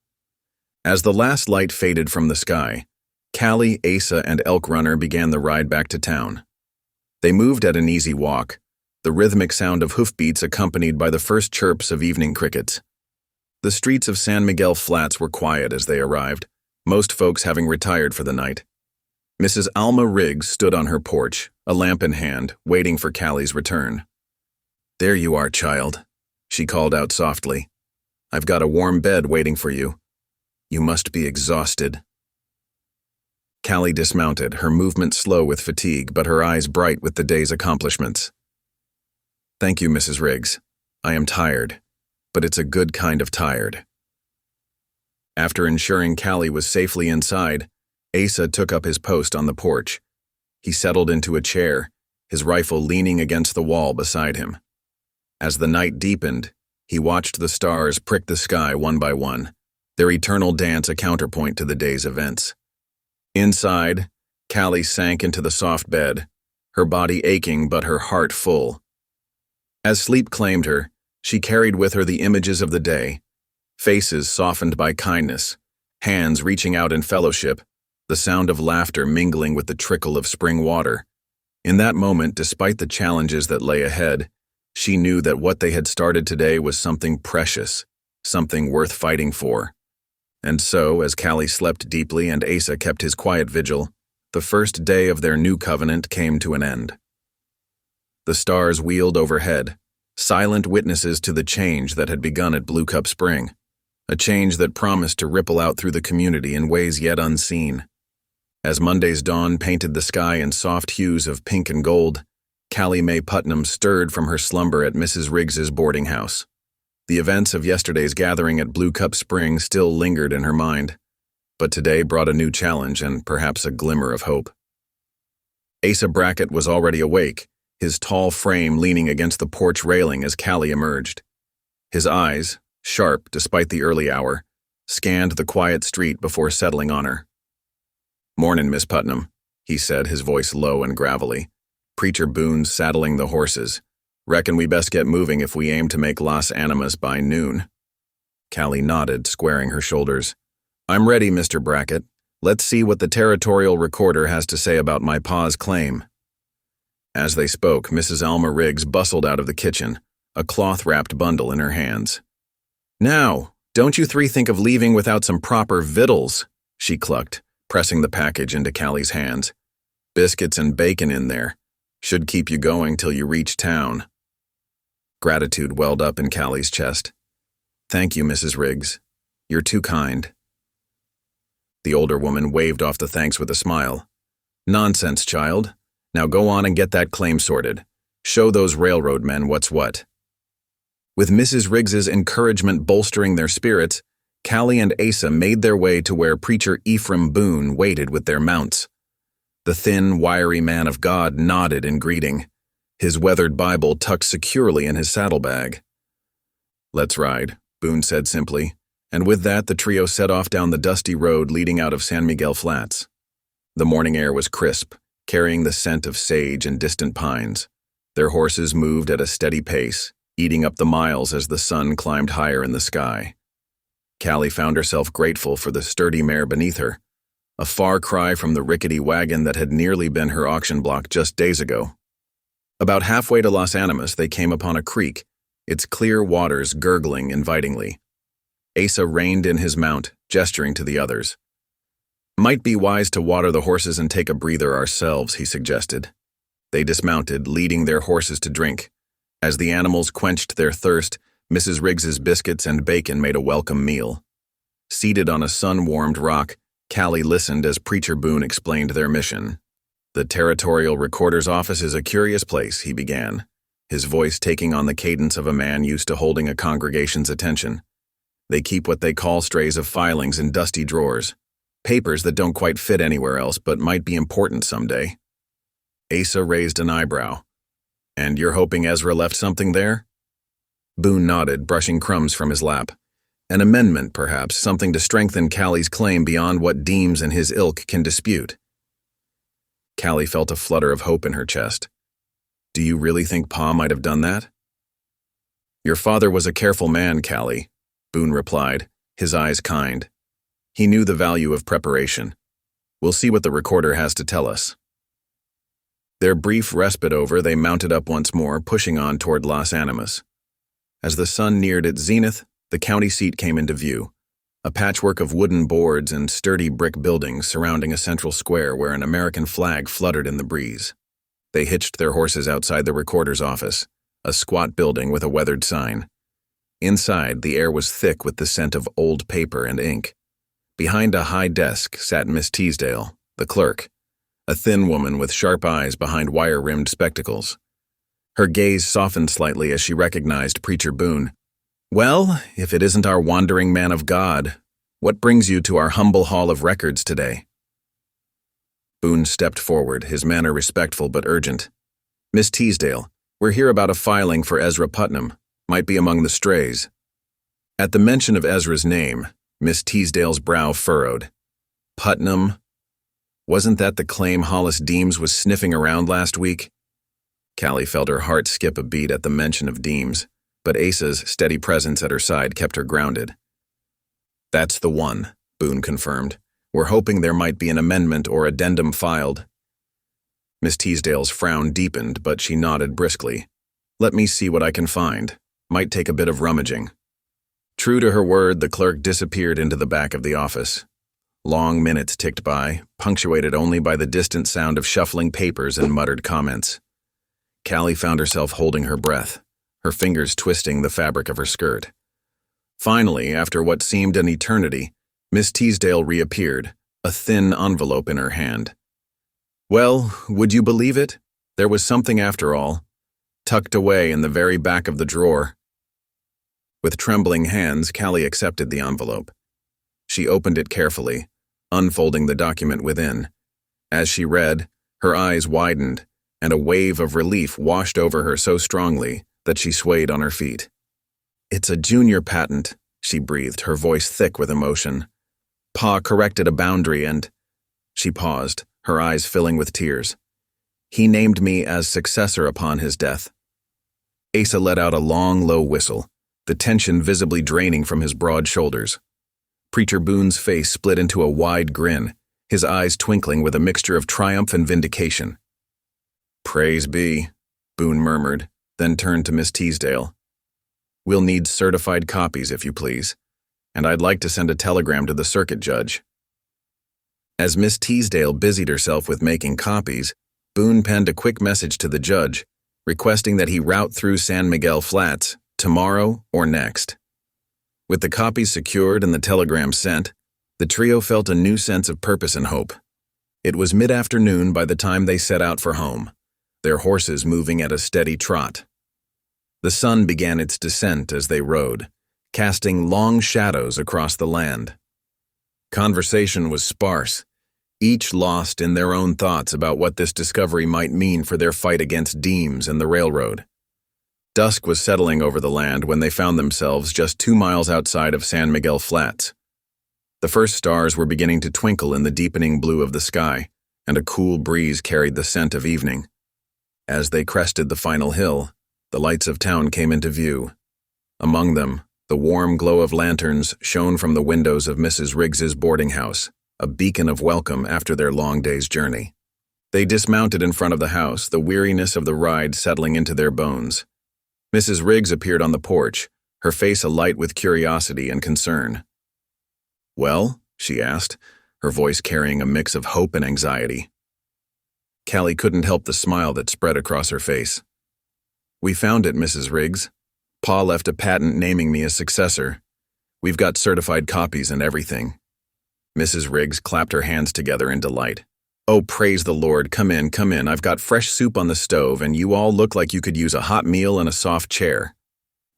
As the last light faded from the sky, Callie, Asa, and Elk Runner began the ride back to town. They moved at an easy walk, the rhythmic sound of hoofbeats accompanied by the first chirps of evening crickets. The streets of San Miguel Flats were quiet as they arrived, most folks having retired for the night. Mrs. Alma Riggs stood on her porch, a lamp in hand, waiting for Callie's return. "There you are, child," she called out softly. "I've got a warm bed waiting for you. You must be exhausted." Callie dismounted, her movement slow with fatigue, but her eyes bright with the day's accomplishments. "Thank you, Mrs. Riggs. I am tired, but it's a good kind of tired." After ensuring Callie was safely inside, Asa took up his post on the porch. He settled into a chair, his rifle leaning against the wall beside him. As the night deepened, he watched the stars prick the sky one by one, their eternal dance a counterpoint to the day's events. Inside, Callie sank into the soft bed, her body aching but her heart full. As sleep claimed her, she carried with her the images of the day, faces softened by kindness, hands reaching out in fellowship, the sound of laughter mingling with the trickle of spring water. In that moment, despite the challenges that lay ahead, she knew that what they had started today was something precious, something worth fighting for. And so, as Callie slept deeply and Asa kept his quiet vigil, the first day of their new covenant came to an end. The stars wheeled overhead, silent witnesses to the change that had begun at Blue Cup Spring, a change that promised to ripple out through the community in ways yet unseen. As Monday's dawn painted the sky in soft hues of pink and gold, Callie Mae Putnam stirred from her slumber at Mrs. Riggs's boarding house. The events of yesterday's gathering at Blue Cup Spring still lingered in her mind, but today brought a new challenge and perhaps a glimmer of hope. Asa Brackett was already awake, his tall frame leaning against the porch railing as Callie emerged. His eyes, sharp despite the early hour, scanned the quiet street before settling on her. "Mornin', Miss Putnam," he said, his voice low and gravelly. "Preacher Boone's saddling the horses. Reckon we best get moving if we aim to make Las Animas by noon." Callie nodded, squaring her shoulders. "I'm ready, Mr. Brackett. Let's see what the territorial recorder has to say about my pa's claim." As they spoke, Mrs. Alma Riggs bustled out of the kitchen, a cloth-wrapped bundle in her hands. "Now, don't you three think of leaving without some proper victuals," she clucked, pressing the package into Callie's hands. "Biscuits and bacon in there. Should keep you going till you reach town." Gratitude welled up in Callie's chest. "Thank you, Mrs. Riggs. You're too kind." The older woman waved off the thanks with a smile. "Nonsense, child. Now go on and get that claim sorted. Show those railroad men what's what." With Mrs. Riggs's encouragement bolstering their spirits, Callie and Asa made their way to where Preacher Ephraim Boone waited with their mounts. The thin, wiry man of God nodded in greeting, his weathered Bible tucked securely in his saddlebag. "Let's ride," Boone said simply, and with that the trio set off down the dusty road leading out of San Miguel Flats. The morning air was crisp, carrying the scent of sage and distant pines. Their horses moved at a steady pace, eating up the miles as the sun climbed higher in the sky. Callie found herself grateful for the sturdy mare beneath her, a far cry from the rickety wagon that had nearly been her auction block just days ago. About halfway to Las Animas, they came upon a creek, its clear waters gurgling invitingly. Asa reined in his mount, gesturing to the others. "Might be wise to water the horses and take a breather ourselves," he suggested. They dismounted, leading their horses to drink. As the animals quenched their thirst, Mrs. Riggs's biscuits and bacon made a welcome meal. Seated on a sun-warmed rock, Callie listened as Preacher Boone explained their mission. "The Territorial Recorder's office is a curious place," he began, his voice taking on the cadence of a man used to holding a congregation's attention. "They keep what they call strays of filings in dusty drawers, papers that don't quite fit anywhere else but might be important someday." Asa raised an eyebrow. "And you're hoping Ezra left something there?" Boone nodded, brushing crumbs from his lap. "An amendment, perhaps, something to strengthen Callie's claim beyond what Deems and his ilk can dispute." Callie felt a flutter of hope in her chest. "Do you really think Pa might have done that?" "Your father was a careful man, Callie," Boone replied, his eyes kind. He knew the value of preparation. "We'll see what the recorder has to tell us." Their brief respite over, they mounted up once more, pushing on toward Las Animas. As the sun neared its zenith, the county seat came into view, a patchwork of wooden boards and sturdy brick buildings surrounding a central square where an American flag fluttered in the breeze. They hitched their horses outside the recorder's office, a squat building with a weathered sign. Inside, the air was thick with the scent of old paper and ink. Behind a high desk sat Miss Teasdale, the clerk, a thin woman with sharp eyes behind wire-rimmed spectacles. Her gaze softened slightly as she recognized Preacher Boone. "Well, if it isn't our wandering man of God, what brings you to our humble hall of records today?" Boone stepped forward, his manner respectful but urgent. "Miss Teasdale, we're here about a filing for Ezra Putnam. Might be among the strays." At the mention of Ezra's name, Miss Teasdale's brow furrowed. Putnam? Wasn't that the claim Hollis Deems was sniffing around last week? Callie felt her heart skip a beat at the mention of Deems, but Asa's steady presence at her side kept her grounded. "That's the one," Boone confirmed. "We're hoping there might be an amendment or addendum filed." Miss Teasdale's frown deepened, but she nodded briskly. "Let me see what I can find. Might take a bit of rummaging." True to her word, the clerk disappeared into the back of the office. Long minutes ticked by, punctuated only by the distant sound of shuffling papers and muttered comments. Callie found herself holding her breath, her fingers twisting the fabric of her skirt. Finally, after what seemed an eternity, Miss Teasdale reappeared, a thin envelope in her hand. "Well, would you believe it? There was something after all, tucked away in the very back of the drawer." With trembling hands, Callie accepted the envelope. She opened it carefully, unfolding the document within. As she read, her eyes widened, and a wave of relief washed over her so strongly that she swayed on her feet. "It's a junior patent," she breathed, her voice thick with emotion. "Pa corrected a boundary and—" She paused, her eyes filling with tears. "He named me as successor upon his death." Asa let out a long, low whistle, the tension visibly draining from his broad shoulders. Preacher Boone's face split into a wide grin, his eyes twinkling with a mixture of triumph and vindication. "Praise be," Boone murmured, then turned to Miss Teasdale. "We'll need certified copies, if you please, and I'd like to send a telegram to the circuit judge." As Miss Teasdale busied herself with making copies, Boone penned a quick message to the judge, requesting that he route through San Miguel Flats tomorrow or next. With the copies secured and the telegram sent, the trio felt a new sense of purpose and hope. It was mid-afternoon by the time they set out for home, their horses moving at a steady trot. The sun began its descent as they rode, casting long shadows across the land. Conversation was sparse, each lost in their own thoughts about what this discovery might mean for their fight against Deems and the railroad. Dusk was settling over the land when they found themselves just 2 miles outside of San Miguel Flats. The first stars were beginning to twinkle in the deepening blue of the sky, and a cool breeze carried the scent of evening. As they crested the final hill, the lights of town came into view. Among them, the warm glow of lanterns shone from the windows of Mrs. Riggs's boarding house, a beacon of welcome after their long day's journey. They dismounted in front of the house, the weariness of the ride settling into their bones. Mrs. Riggs appeared on the porch, her face alight with curiosity and concern. "Well?" she asked, her voice carrying a mix of hope and anxiety. Callie couldn't help the smile that spread across her face. "We found it, Mrs. Riggs. Pa left a patent naming me as successor. We've got certified copies and everything." Mrs. Riggs clapped her hands together in delight. "Oh, praise the Lord, come in, come in. I've got fresh soup on the stove, and you all look like you could use a hot meal and a soft chair."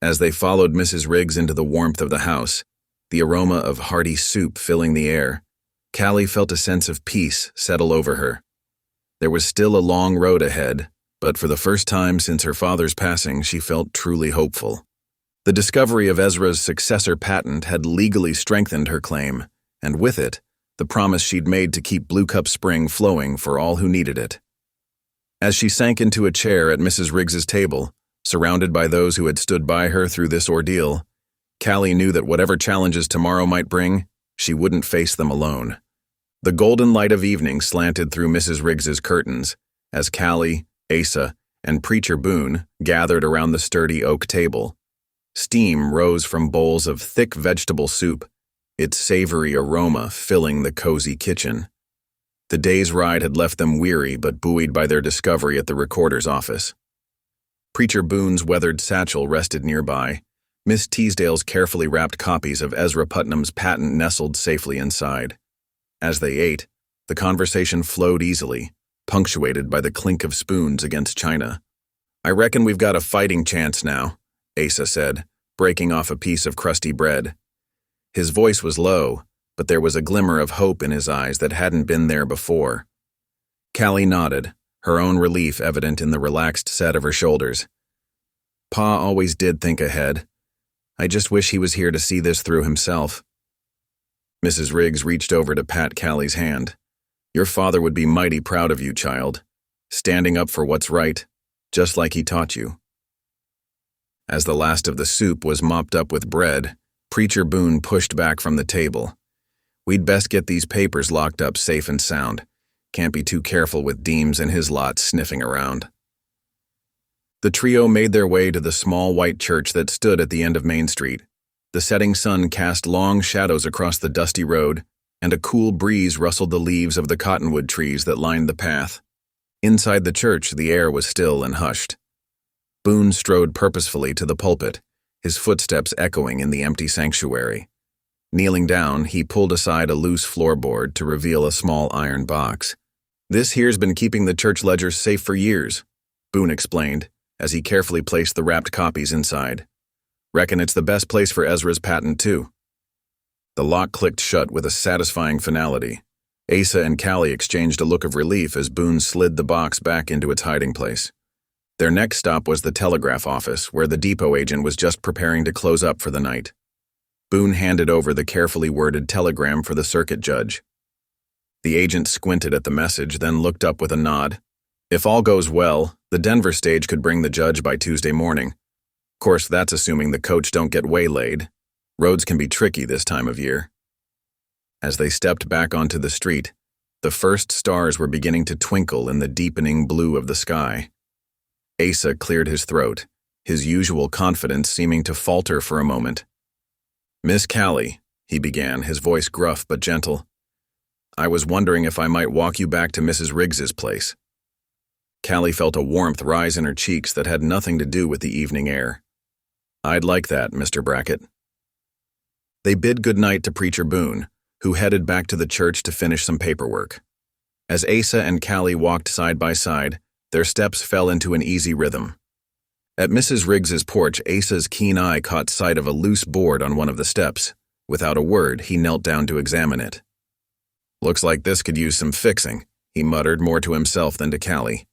As they followed Mrs. Riggs into the warmth of the house, the aroma of hearty soup filling the air, Callie felt a sense of peace settle over her. There was still a long road ahead, but for the first time since her father's passing, she felt truly hopeful. The discovery of Ezra's successor patent had legally strengthened her claim, and with it, the promise she'd made to keep Blue Cup Spring flowing for all who needed it. As she sank into a chair at Mrs. Riggs's table, surrounded by those who had stood by her through this ordeal, Callie knew that whatever challenges tomorrow might bring, she wouldn't face them alone. The golden light of evening slanted through Mrs. Riggs's curtains as Callie, Asa, and Preacher Boone gathered around the sturdy oak table. Steam rose from bowls of thick vegetable soup, its savory aroma filling the cozy kitchen. The day's ride had left them weary but buoyed by their discovery at the recorder's office. Preacher Boone's weathered satchel rested nearby, Miss Teasdale's carefully wrapped copies of Ezra Putnam's patent nestled safely inside. As they ate, the conversation flowed easily, punctuated by the clink of spoons against china. "I reckon we've got a fighting chance now," Asa said, breaking off a piece of crusty bread. His voice was low, but there was a glimmer of hope in his eyes that hadn't been there before. Callie nodded, her own relief evident in the relaxed set of her shoulders. "Pa always did think ahead. I just wish he was here to see this through himself." Mrs. Riggs reached over to pat Callie's hand. "Your father would be mighty proud of you, child. Standing up for what's right, just like he taught you." As the last of the soup was mopped up with bread, Preacher Boone pushed back from the table. "We'd best get these papers locked up safe and sound. Can't be too careful with Deems and his lot sniffing around." The trio made their way to the small white church that stood at the end of Main Street. The setting sun cast long shadows across the dusty road, and a cool breeze rustled the leaves of the cottonwood trees that lined the path. Inside the church, the air was still and hushed. Boone strode purposefully to the pulpit, his footsteps echoing in the empty sanctuary. Kneeling down, he pulled aside a loose floorboard to reveal a small iron box. "This here's been keeping the church ledgers safe for years," Boone explained, as he carefully placed the wrapped copies inside. "Reckon it's the best place for Ezra's patent, too." The lock clicked shut with a satisfying finality. Asa and Callie exchanged a look of relief as Boone slid the box back into its hiding place. Their next stop was the telegraph office, where the depot agent was just preparing to close up for the night. Boone handed over the carefully worded telegram for the circuit judge. The agent squinted at the message, then looked up with a nod. If all goes well, the Denver stage could bring the judge by Tuesday morning. Of course, that's assuming the coach don't get waylaid. Roads can be tricky this time of year. As they stepped back onto the street, the first stars were beginning to twinkle in the deepening blue of the sky. Asa cleared his throat, his usual confidence seeming to falter for a moment. "Miss Callie," he began, his voice gruff but gentle, "I was wondering if I might walk you back to Mrs. Riggs's place." Callie felt a warmth rise in her cheeks that had nothing to do with the evening air. "I'd like that, Mr. Brackett." They bid goodnight to Preacher Boone, who headed back to the church to finish some paperwork. As Asa and Callie walked side by side, their steps fell into an easy rhythm. At Mrs. Riggs's porch, Asa's keen eye caught sight of a loose board on one of the steps. Without a word, he knelt down to examine it. "Looks like this could use some fixing," he muttered, more to himself than to Callie.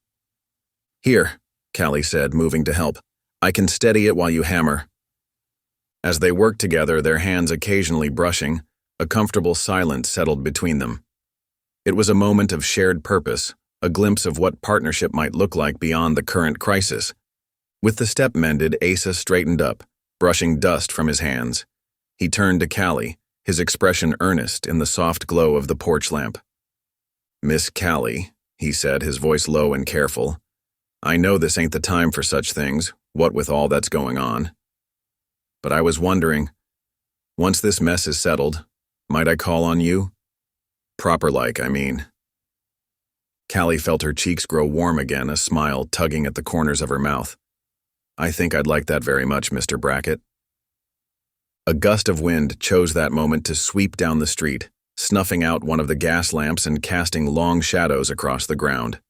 "Here," Callie said, moving to help. "I can steady it while you hammer." As they worked together, their hands occasionally brushing, a comfortable silence settled between them. It was a moment of shared purpose, a glimpse of what partnership might look like beyond the current crisis. With the step mended, Asa straightened up, brushing dust from his hands. He turned to Callie, his expression earnest in the soft glow of the porch lamp. "Miss Callie," he said, his voice low and careful, "I know this ain't the time for such things, what with all that's going on. But I was wondering, once this mess is settled, might I call on you? Proper-like, I mean." Callie felt her cheeks grow warm again, a smile tugging at the corners of her mouth. "I think I'd like that very much, Mr. Brackett." A gust of wind chose that moment to sweep down the street, snuffing out one of the gas lamps and casting long shadows across the ground.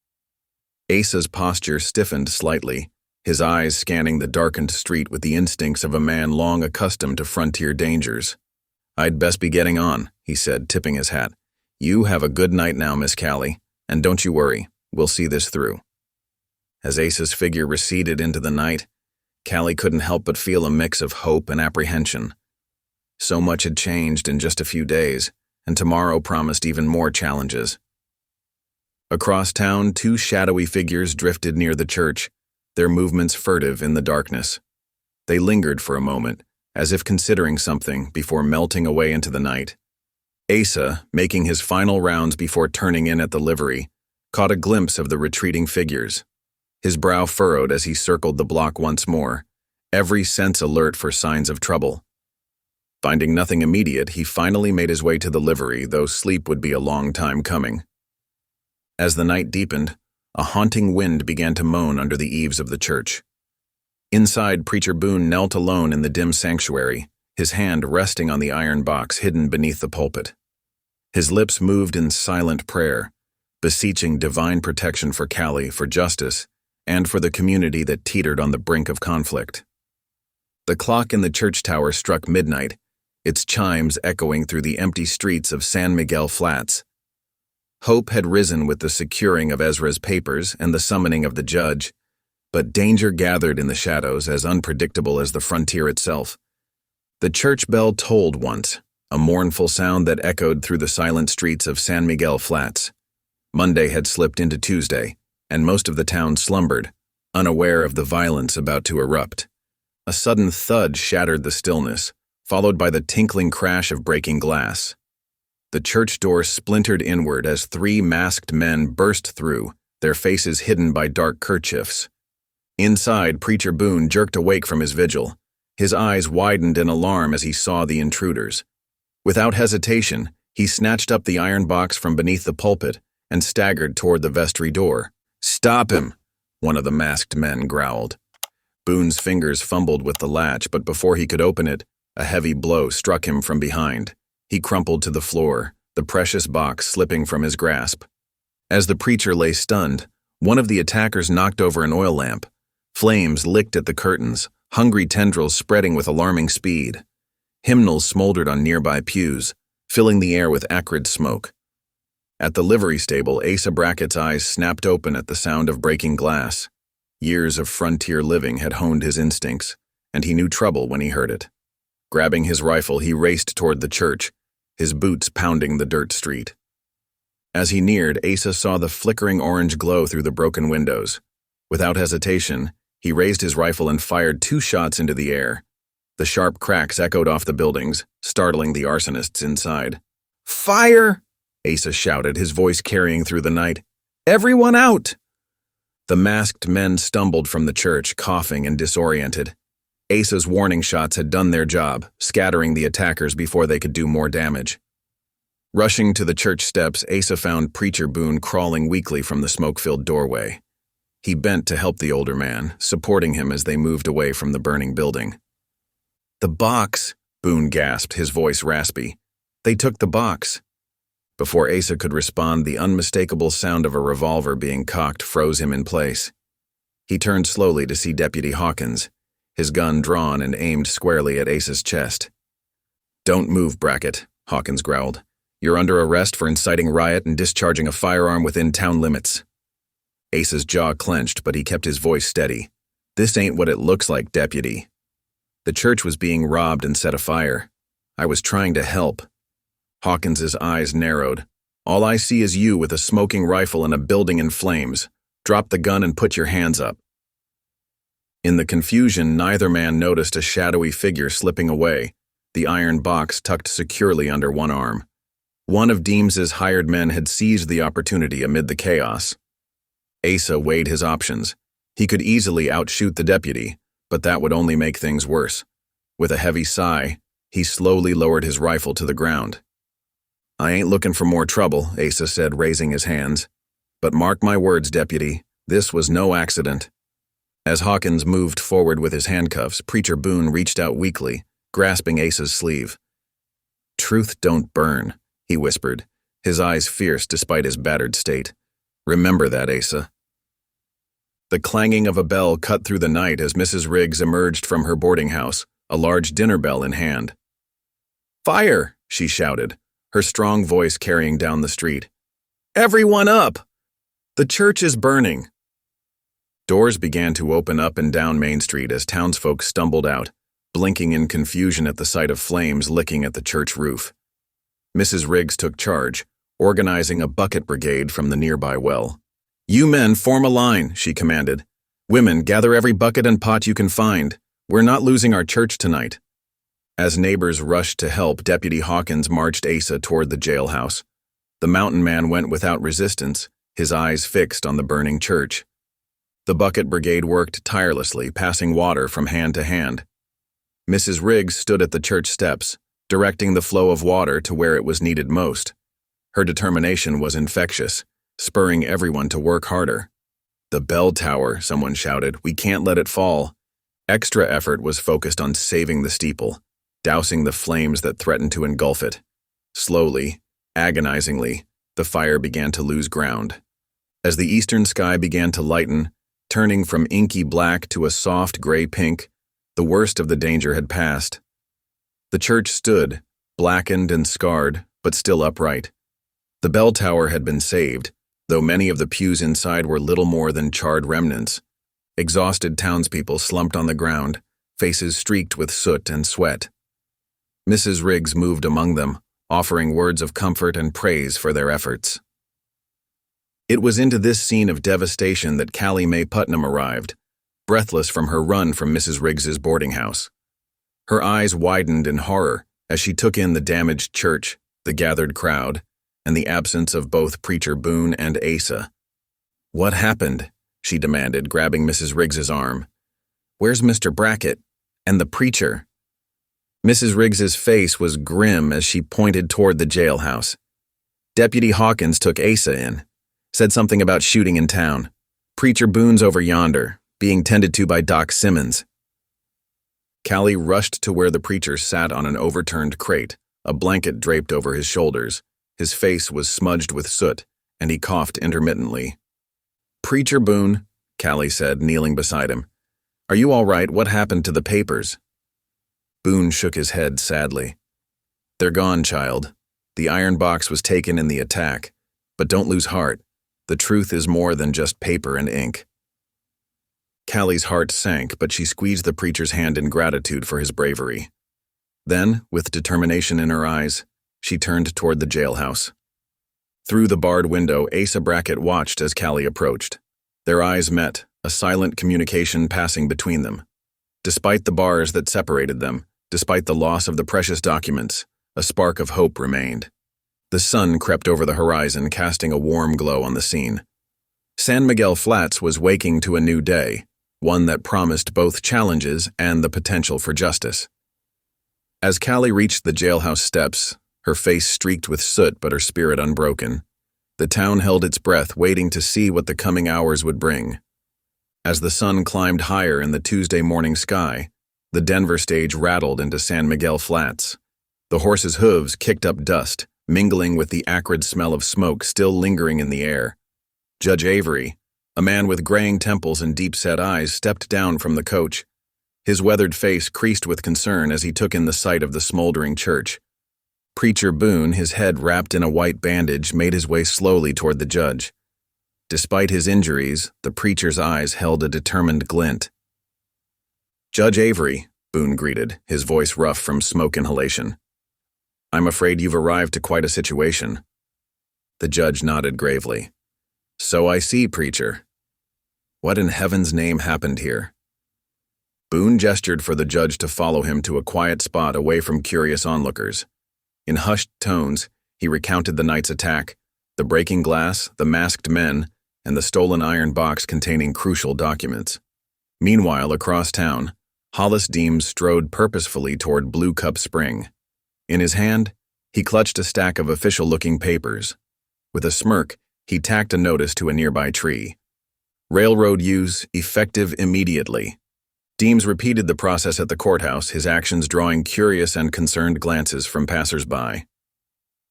Asa's posture stiffened slightly, his eyes scanning the darkened street with the instincts of a man long accustomed to frontier dangers. "I'd best be getting on," he said, tipping his hat. "You have a good night now, Miss Callie, and don't you worry, we'll see this through." As Asa's figure receded into the night, Callie couldn't help but feel a mix of hope and apprehension. So much had changed in just a few days, and tomorrow promised even more challenges. Across town, two shadowy figures drifted near the church, their movements furtive in the darkness. They lingered for a moment, as if considering something, before melting away into the night. Asa, making his final rounds before turning in at the livery, caught a glimpse of the retreating figures. His brow furrowed as he circled the block once more, every sense alert for signs of trouble. Finding nothing immediate, he finally made his way to the livery, though sleep would be a long time coming. As the night deepened, a haunting wind began to moan under the eaves of the church. Inside, Preacher Boone knelt alone in the dim sanctuary, his hand resting on the iron box hidden beneath the pulpit. His lips moved in silent prayer, beseeching divine protection for Callie, for justice, and for the community that teetered on the brink of conflict. The clock in the church tower struck midnight, its chimes echoing through the empty streets of San Miguel Flats. Hope had risen with the securing of Ezra's papers and the summoning of the judge, but danger gathered in the shadows, as unpredictable as the frontier itself. The church bell tolled once, a mournful sound that echoed through the silent streets of San Miguel Flats. Monday had slipped into Tuesday, and most of the town slumbered, unaware of the violence about to erupt. A sudden thud shattered the stillness, followed by the tinkling crash of breaking glass. The church door splintered inward as three masked men burst through, their faces hidden by dark kerchiefs. Inside, Preacher Boone jerked awake from his vigil. His eyes widened in alarm as he saw the intruders. Without hesitation, he snatched up the iron box from beneath the pulpit and staggered toward the vestry door. "Stop him!" one of the masked men growled. Boone's fingers fumbled with the latch, but before he could open it, a heavy blow struck him from behind. He crumpled to the floor, the precious box slipping from his grasp. As the preacher lay stunned, one of the attackers knocked over an oil lamp. Flames licked at the curtains, hungry tendrils spreading with alarming speed. Hymnals smoldered on nearby pews, filling the air with acrid smoke. At the livery stable, Asa Brackett's eyes snapped open at the sound of breaking glass. Years of frontier living had honed his instincts, and he knew trouble when he heard it. Grabbing his rifle, he raced toward the church, his boots pounding the dirt street. As he neared, Asa saw the flickering orange glow through the broken windows. Without hesitation, he raised his rifle and fired 2 shots into the air. The sharp cracks echoed off the buildings, startling the arsonists inside. "Fire!" Asa shouted, his voice carrying through the night. "Everyone out!" The masked men stumbled from the church, coughing and disoriented. Asa's warning shots had done their job, scattering the attackers before they could do more damage. Rushing to the church steps, Asa found Preacher Boone crawling weakly from the smoke-filled doorway. He bent to help the older man, supporting him as they moved away from the burning building. "The box," Boone gasped, his voice raspy. "They took the box." Before Asa could respond, the unmistakable sound of a revolver being cocked froze him in place. He turned slowly to see Deputy Hawkins, his gun drawn and aimed squarely at Asa's chest. "Don't move, Brackett," Hawkins growled. "You're under arrest for inciting riot and discharging a firearm within town limits." Asa's jaw clenched, but he kept his voice steady. "This ain't what it looks like, Deputy. The church was being robbed and set afire. I was trying to help." Hawkins's eyes narrowed. "All I see is you with a smoking rifle and a building in flames. Drop the gun and put your hands up." In the confusion, neither man noticed a shadowy figure slipping away, the iron box tucked securely under one arm. One of Deems's hired men had seized the opportunity amid the chaos. Asa weighed his options. He could easily outshoot the deputy, but that would only make things worse. With a heavy sigh, he slowly lowered his rifle to the ground. "I ain't looking for more trouble," Asa said, raising his hands. "But mark my words, Deputy, this was no accident." As Hawkins moved forward with his handcuffs, Preacher Boone reached out weakly, grasping Asa's sleeve. "Truth don't burn," he whispered, his eyes fierce despite his battered state. "Remember that, Asa." The clanging of a bell cut through the night as Mrs. Riggs emerged from her boarding house, a large dinner bell in hand. "Fire!" she shouted, her strong voice carrying down the street. "Everyone up! The church is burning!" Doors began to open up and down Main Street as townsfolk stumbled out, blinking in confusion at the sight of flames licking at the church roof. Mrs. Riggs took charge, organizing a bucket brigade from the nearby well. "You men form a line," she commanded. "Women, gather every bucket and pot you can find. We're not losing our church tonight." As neighbors rushed to help, Deputy Hawkins marched Asa toward the jailhouse. The mountain man went without resistance, his eyes fixed on the burning church. The bucket brigade worked tirelessly, passing water from hand to hand. Mrs. Riggs stood at the church steps, directing the flow of water to where it was needed most. Her determination was infectious, spurring everyone to work harder. "The bell tower," someone shouted. "We can't let it fall." Extra effort was focused on saving the steeple, dousing the flames that threatened to engulf it. Slowly, agonizingly, the fire began to lose ground. As the eastern sky began to lighten, turning from inky black to a soft gray-pink, the worst of the danger had passed. The church stood, blackened and scarred, but still upright. The bell tower had been saved, though many of the pews inside were little more than charred remnants. Exhausted townspeople slumped on the ground, faces streaked with soot and sweat. Mrs. Riggs moved among them, offering words of comfort and praise for their efforts. It was into this scene of devastation that Callie Mae Putnam arrived, breathless from her run from Mrs. Riggs's boarding house. Her eyes widened in horror as she took in the damaged church, the gathered crowd, and the absence of both Preacher Boone and Asa. "What happened?" she demanded, grabbing Mrs. Riggs's arm. "Where's Mr. Brackett? And the preacher?" Mrs. Riggs's face was grim as she pointed toward the jailhouse. "Deputy Hawkins took Asa in. Said something about shooting in town. Preacher Boone's over yonder, being tended to by Doc Simmons." Callie rushed to where the preacher sat on an overturned crate, a blanket draped over his shoulders. His face was smudged with soot, and he coughed intermittently. "Preacher Boone," Callie said, kneeling beside him. "Are you all right? What happened to the papers?" Boone shook his head sadly. "They're gone, child. The iron box was taken in the attack. But don't lose heart. The truth is more than just paper and ink." Callie's heart sank, but she squeezed the preacher's hand in gratitude for his bravery. Then, with determination in her eyes, she turned toward the jailhouse. Through the barred window, Asa Brackett watched as Callie approached. Their eyes met, a silent communication passing between them. Despite the bars that separated them, despite the loss of the precious documents, a spark of hope remained. The sun crept over the horizon, casting a warm glow on the scene. San Miguel Flats was waking to a new day, one that promised both challenges and the potential for justice. As Callie reached the jailhouse steps, her face streaked with soot but her spirit unbroken, the town held its breath, waiting to see what the coming hours would bring. As the sun climbed higher in the Tuesday morning sky, the Denver stage rattled into San Miguel Flats. The horse's hooves kicked up dust, mingling with the acrid smell of smoke still lingering in the air. Judge Avery, a man with graying temples and deep-set eyes, stepped down from the coach. His weathered face creased with concern as he took in the sight of the smoldering church. Preacher Boone, his head wrapped in a white bandage, made his way slowly toward the judge. Despite his injuries, the preacher's eyes held a determined glint. "Judge Avery," Boone greeted, his voice rough from smoke inhalation. "I'm afraid you've arrived to quite a situation." The judge nodded gravely. "So I see, preacher. What in heaven's name happened here?" Boone gestured for the judge to follow him to a quiet spot away from curious onlookers. In hushed tones, he recounted the night's attack, the breaking glass, the masked men, and the stolen iron box containing crucial documents. Meanwhile, across town, Hollis Deems strode purposefully toward Blue Cup Spring. In his hand, he clutched a stack of official-looking papers. With a smirk, he tacked a notice to a nearby tree. "Railroad use effective immediately." Deems repeated the process at the courthouse, his actions drawing curious and concerned glances from passers-by.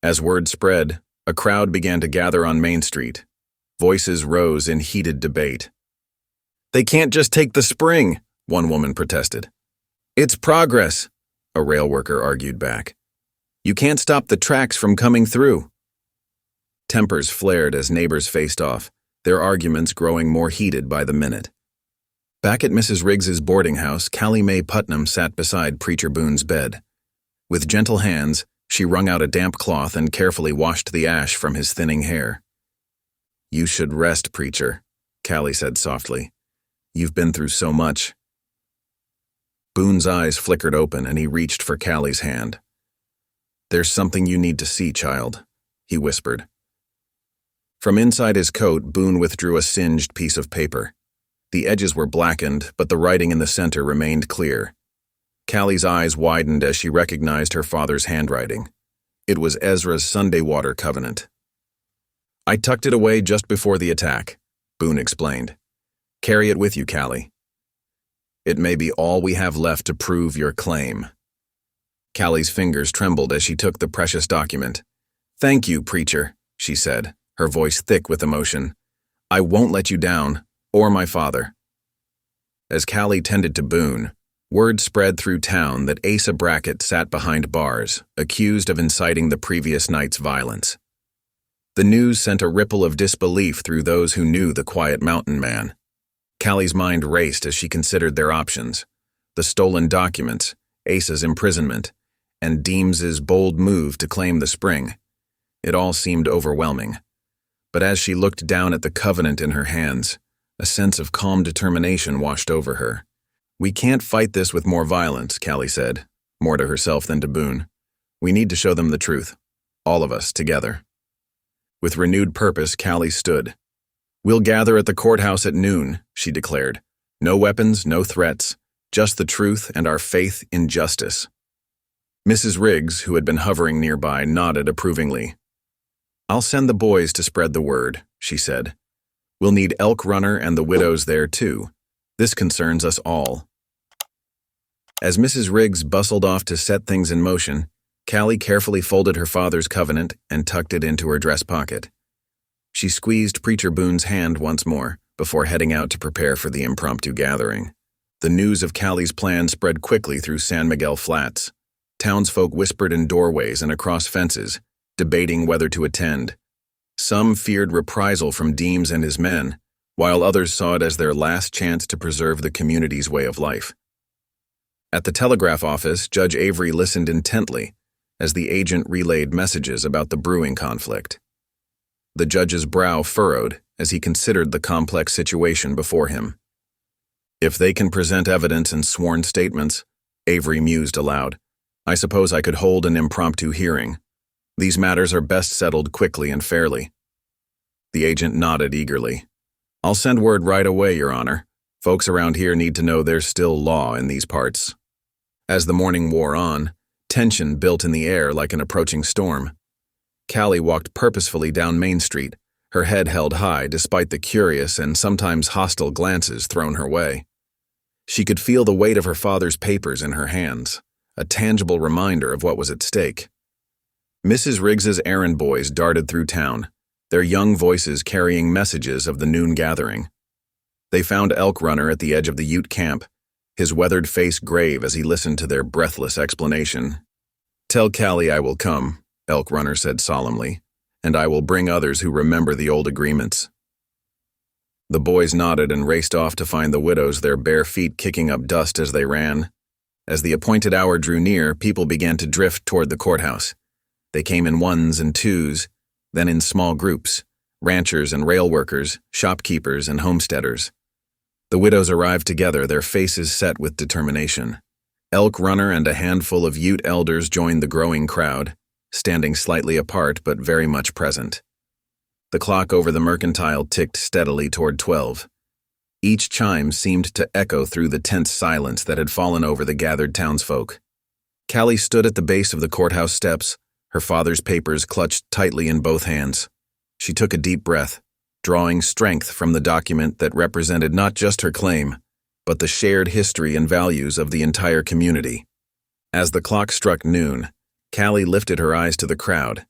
As word spread, a crowd began to gather on Main Street. Voices rose in heated debate. "They can't just take the spring," one woman protested. "It's progress," a rail worker argued back. "You can't stop the tracks from coming through." Tempers flared as neighbors faced off, their arguments growing more heated by the minute. Back at Mrs. Riggs's boarding house, Callie Mae Putnam sat beside Preacher Boone's bed. With gentle hands, she wrung out a damp cloth and carefully washed the ash from his thinning hair. "You should rest, preacher," Callie said softly. "You've been through so much." Boone's eyes flickered open and he reached for Callie's hand. "There's something you need to see, child," he whispered. From inside his coat, Boone withdrew a singed piece of paper. The edges were blackened, but the writing in the center remained clear. Callie's eyes widened as she recognized her father's handwriting. It was Ezra's Sunday water covenant. "I tucked it away just before the attack," Boone explained. "Carry it with you, Callie. It may be all we have left to prove your claim." Callie's fingers trembled as she took the precious document. "Thank you, preacher," she said, her voice thick with emotion. "I won't let you down, or my father." As Callie tended to Boone, word spread through town that Asa Brackett sat behind bars, accused of inciting the previous night's violence. The news sent a ripple of disbelief through those who knew the quiet mountain man. Callie's mind raced as she considered their options: the stolen documents, Asa's imprisonment, and Deems's bold move to claim the spring. It all seemed overwhelming. But as she looked down at the covenant in her hands, a sense of calm determination washed over her. "We can't fight this with more violence," Callie said, more to herself than to Boone. "We need to show them the truth. All of us, together." With renewed purpose, Callie stood. "We'll gather at the courthouse at noon," she declared. "No weapons, no threats, just the truth and our faith in justice." Mrs. Riggs, who had been hovering nearby, nodded approvingly. "I'll send the boys to spread the word," she said. "We'll need Elk Runner and the widows there, too. This concerns us all." As Mrs. Riggs bustled off to set things in motion, Callie carefully folded her father's covenant and tucked it into her dress pocket. She squeezed Preacher Boone's hand once more before heading out to prepare for the impromptu gathering. The news of Callie's plan spread quickly through San Miguel Flats. Townsfolk whispered in doorways and across fences, debating whether to attend. Some feared reprisal from Deems and his men, while others saw it as their last chance to preserve the community's way of life. At the telegraph office, Judge Avery listened intently as the agent relayed messages about the brewing conflict. The judge's brow furrowed as he considered the complex situation before him. If they can present evidence and sworn statements, Avery mused aloud, I suppose I could hold an impromptu hearing. These matters are best settled quickly and fairly. The agent nodded eagerly. I'll send word right away, Your Honor. Folks around here need to know there's still law in these parts. As the morning wore on, tension built in the air like an approaching storm. Callie walked purposefully down Main Street, her head held high despite the curious and sometimes hostile glances thrown her way. She could feel the weight of her father's papers in her hands, a tangible reminder of what was at stake. Mrs. Riggs's errand boys darted through town, their young voices carrying messages of the noon gathering. They found Elk Runner at the edge of the Ute camp, his weathered face grave as he listened to their breathless explanation. Tell Callie I will come, Elk Runner said solemnly, and I will bring others who remember the old agreements. The boys nodded and raced off to find the widows, their bare feet kicking up dust as they ran. As the appointed hour drew near, people began to drift toward the courthouse. They came in ones and twos, then in small groups, ranchers and rail workers, shopkeepers and homesteaders. The widows arrived together, their faces set with determination. Elk Runner and a handful of Ute elders joined the growing crowd, standing slightly apart but very much present. The clock over the mercantile ticked steadily toward 12. Each chime seemed to echo through the tense silence that had fallen over the gathered townsfolk. Callie stood at the base of the courthouse steps, her father's papers clutched tightly in both hands. She took a deep breath, drawing strength from the document that represented not just her claim, but the shared history and values of the entire community. As the clock struck noon, Callie lifted her eyes to the crowd.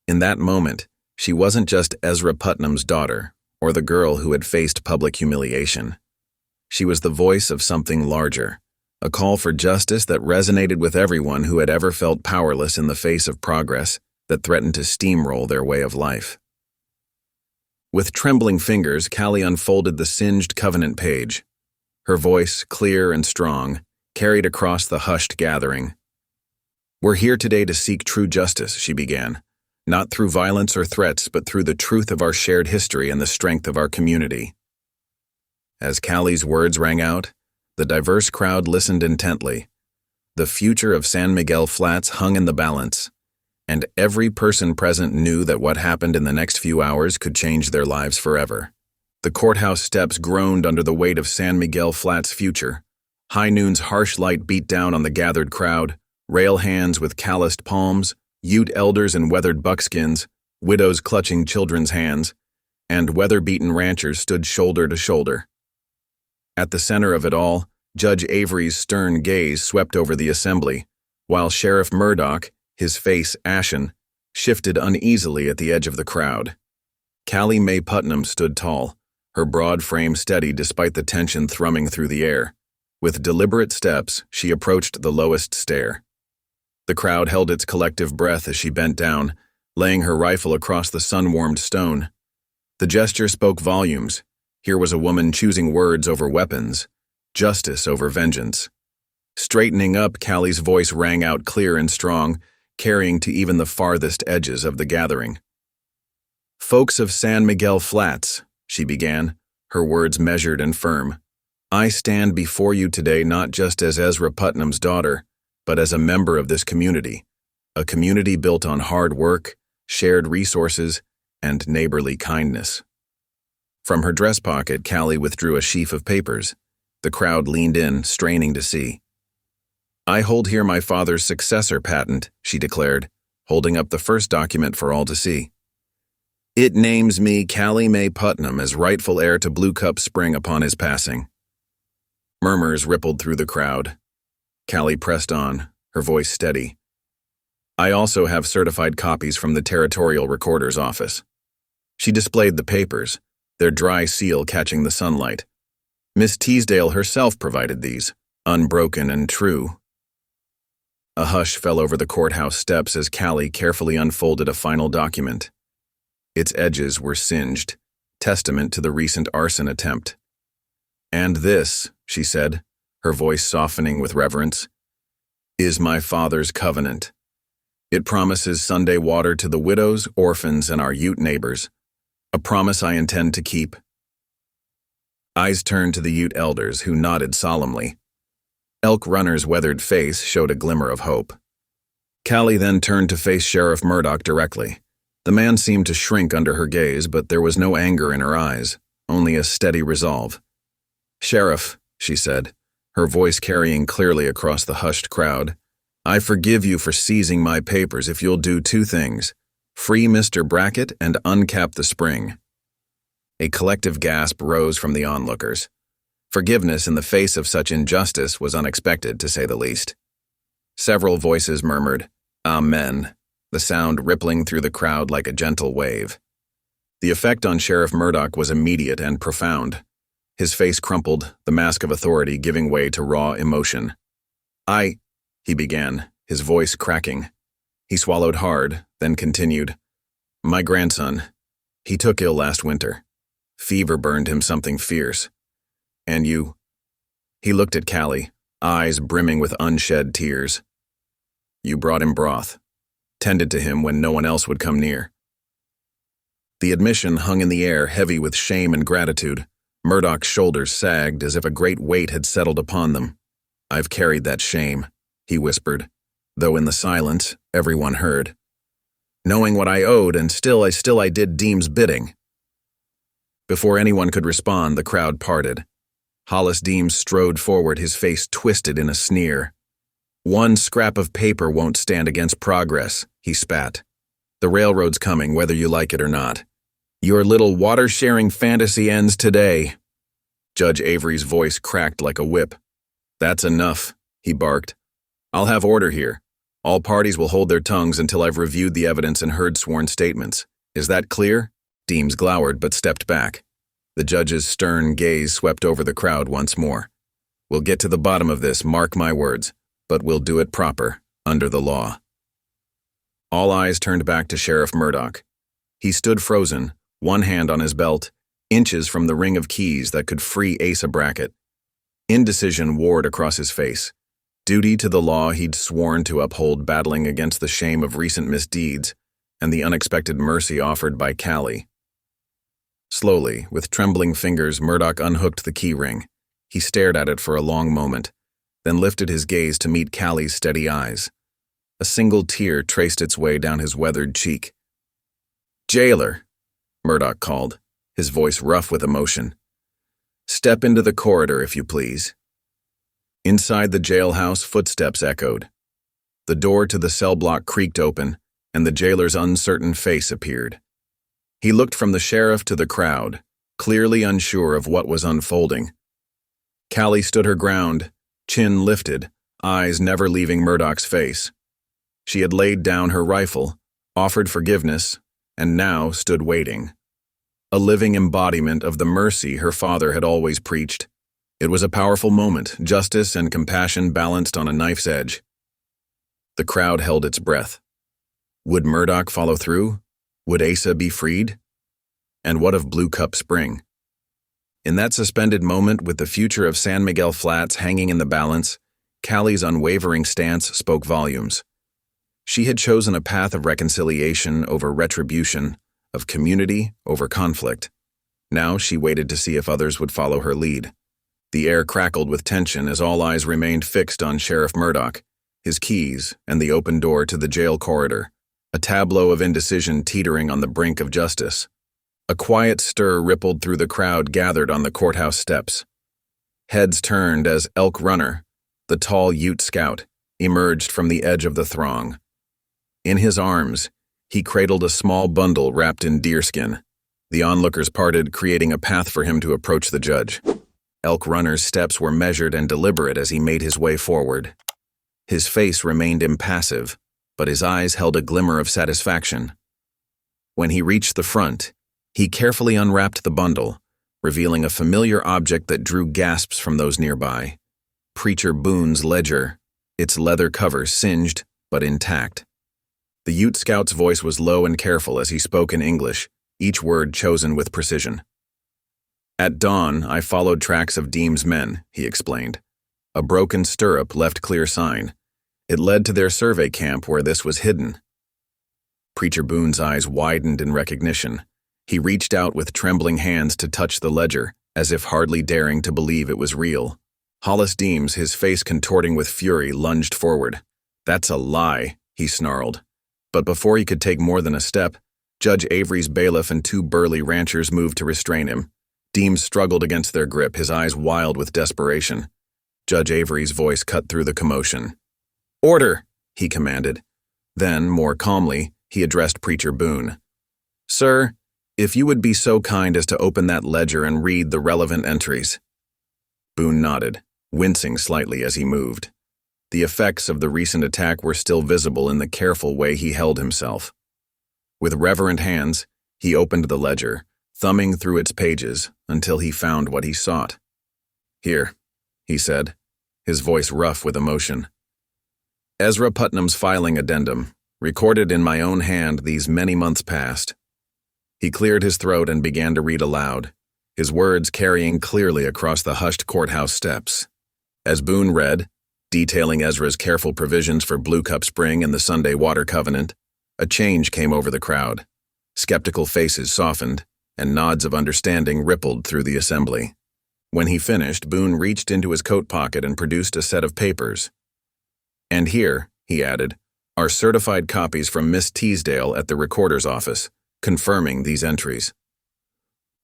In that moment, she wasn't just Ezra Putnam's daughter, or the girl who had faced public humiliation. She was the voice of something larger, a call for justice that resonated with everyone who had ever felt powerless in the face of progress that threatened to steamroll their way of life. With trembling fingers, Callie unfolded the singed covenant page. Her voice, clear and strong, carried across the hushed gathering. We're here today to seek true justice, she began, not through violence or threats, but through the truth of our shared history and the strength of our community. As Callie's words rang out, the diverse crowd listened intently. The future of San Miguel Flats hung in the balance, and every person present knew that what happened in the next few hours could change their lives forever. The courthouse steps groaned under the weight of San Miguel Flats' future. High noon's harsh light beat down on the gathered crowd, rail hands with calloused palms, Ute elders in weathered buckskins, widows clutching children's hands, and weather-beaten ranchers stood shoulder to shoulder. At the center of it all, Judge Avery's stern gaze swept over the assembly, while Sheriff Murdoch, his face ashen, shifted uneasily at the edge of the crowd. Callie Mae Putnam stood tall, her broad frame steady despite the tension thrumming through the air. With deliberate steps, she approached the lowest stair. The crowd held its collective breath as she bent down, laying her rifle across the sun-warmed stone. The gesture spoke volumes. Here was a woman choosing words over weapons, justice over vengeance. Straightening up, Callie's voice rang out clear and strong, carrying to even the farthest edges of the gathering. Folks of San Miguel Flats, she began, her words measured and firm. I stand before you today not just as Ezra Putnam's daughter, but as a member of this community, a community built on hard work, shared resources, and neighborly kindness. From her dress pocket, Callie withdrew a sheaf of papers. The crowd leaned in, straining to see. I hold here my father's successor patent, she declared, holding up the first document for all to see. It names me, Callie Mae Putnam, as rightful heir to Blue Cup Spring upon his passing. Murmurs rippled through the crowd. Callie pressed on, her voice steady. I also have certified copies from the Territorial Recorder's office. She displayed the papers, their dry seal catching the sunlight. Miss Teasdale herself provided these, unbroken and true. A hush fell over the courthouse steps as Callie carefully unfolded a final document. Its edges were singed, testament to the recent arson attempt. "And this," she said, her voice softening with reverence, "is my father's covenant. It promises Sunday water to the widows, orphans, and our Ute neighbors, a promise I intend to keep." Eyes turned to the Ute elders, who nodded solemnly. Elk Runner's weathered face showed a glimmer of hope. Callie then turned to face Sheriff Murdoch directly. The man seemed to shrink under her gaze, but there was no anger in her eyes, only a steady resolve. "Sheriff," she said, her voice carrying clearly across the hushed crowd, "I forgive you for seizing my papers if you'll do two things: free Mr. Brackett and uncap the spring." A collective gasp rose from the onlookers. Forgiveness in the face of such injustice was unexpected, to say the least. Several voices murmured, "Amen," the sound rippling through the crowd like a gentle wave. The effect on Sheriff Murdoch was immediate and profound. His face crumpled, the mask of authority giving way to raw emotion. He began, his voice cracking. He swallowed hard, then continued, "My grandson, he took ill last winter. Fever burned him something fierce. And you." He looked at Callie, eyes brimming with unshed tears. "You brought him broth, tended to him when no one else would come near." The admission hung in the air, heavy with shame and gratitude. Murdoch's shoulders sagged as if a great weight had settled upon them. "I've carried that shame," he whispered, though in the silence, everyone heard. "Knowing what I owed, and still I did Deem's bidding." Before anyone could respond, the crowd parted. Hollis Deems strode forward, his face twisted in a sneer. "One scrap of paper won't stand against progress," he spat. "The railroad's coming, whether you like it or not. Your little water-sharing fantasy ends today." Judge Avery's voice cracked like a whip. "That's enough," he barked. "I'll have order here. All parties will hold their tongues until I've reviewed the evidence and heard sworn statements. Is that clear?" Deems glowered but stepped back. The judge's stern gaze swept over the crowd once more. "We'll get to the bottom of this, mark my words, but we'll do it proper, under the law." All eyes turned back to Sheriff Murdoch. He stood frozen, one hand on his belt, inches from the ring of keys that could free Asa Brackett. Indecision warred across his face. Duty to the law he'd sworn to uphold, battling against the shame of recent misdeeds and the unexpected mercy offered by Callie. Slowly, with trembling fingers, Murdoch unhooked the key ring. He stared at it for a long moment, then lifted his gaze to meet Callie's steady eyes. A single tear traced its way down his weathered cheek. "Jailer," Murdoch called, his voice rough with emotion. "Step into the corridor, if you please." Inside the jailhouse, footsteps echoed. The door to the cell block creaked open, and the jailer's uncertain face appeared. He looked from the sheriff to the crowd, clearly unsure of what was unfolding. Callie stood her ground, chin lifted, eyes never leaving Murdoch's face. She had laid down her rifle, offered forgiveness, and now stood waiting. A living embodiment of the mercy her father had always preached. It was a powerful moment, justice and compassion balanced on a knife's edge. The crowd held its breath. Would Murdoch follow through? Would Asa be freed? And what of Blue Cup Spring? In that suspended moment, with the future of San Miguel Flats hanging in the balance, Callie's unwavering stance spoke volumes. She had chosen a path of reconciliation over retribution, of community over conflict. Now she waited to see if others would follow her lead. The air crackled with tension as all eyes remained fixed on Sheriff Murdoch, his keys, and the open door to the jail corridor, a tableau of indecision teetering on the brink of justice. A quiet stir rippled through the crowd gathered on the courthouse steps. Heads turned as Elk Runner, the tall Ute scout, emerged from the edge of the throng. In his arms, he cradled a small bundle wrapped in deerskin. The onlookers parted, creating a path for him to approach the judge. Elk Runner's steps were measured and deliberate as he made his way forward. His face remained impassive, but his eyes held a glimmer of satisfaction. When he reached the front, he carefully unwrapped the bundle, revealing a familiar object that drew gasps from those nearby. Preacher Boone's ledger, its leather cover singed but intact. The Ute scout's voice was low and careful as he spoke in English, each word chosen with precision. At dawn, I followed tracks of Deem's men, he explained. A broken stirrup left clear sign. It led to their survey camp where this was hidden. Preacher Boone's eyes widened in recognition. He reached out with trembling hands to touch the ledger, as if hardly daring to believe it was real. Hollis Deems, his face contorting with fury, lunged forward. "That's a lie," he snarled. But before he could take more than a step, Judge Avery's bailiff and two burly ranchers moved to restrain him. Deems struggled against their grip, his eyes wild with desperation. Judge Avery's voice cut through the commotion. "Order!" he commanded. Then, more calmly, he addressed Preacher Boone. "Sir, if you would be so kind as to open that ledger and read the relevant entries." Boone nodded, wincing slightly as he moved. The effects of the recent attack were still visible in the careful way he held himself. With reverent hands, he opened the ledger, thumbing through its pages until he found what he sought. "Here," he said, his voice rough with emotion. "Ezra Putnam's filing addendum, recorded in my own hand these many months past." He cleared his throat and began to read aloud, his words carrying clearly across the hushed courthouse steps. As Boone read, detailing Ezra's careful provisions for Blue Cup Spring and the Sunday Water Covenant, a change came over the crowd. Skeptical faces softened, and nods of understanding rippled through the assembly. When he finished, Boone reached into his coat pocket and produced a set of papers. "And here," he added, "are certified copies from Miss Teasdale at the recorder's office, confirming these entries."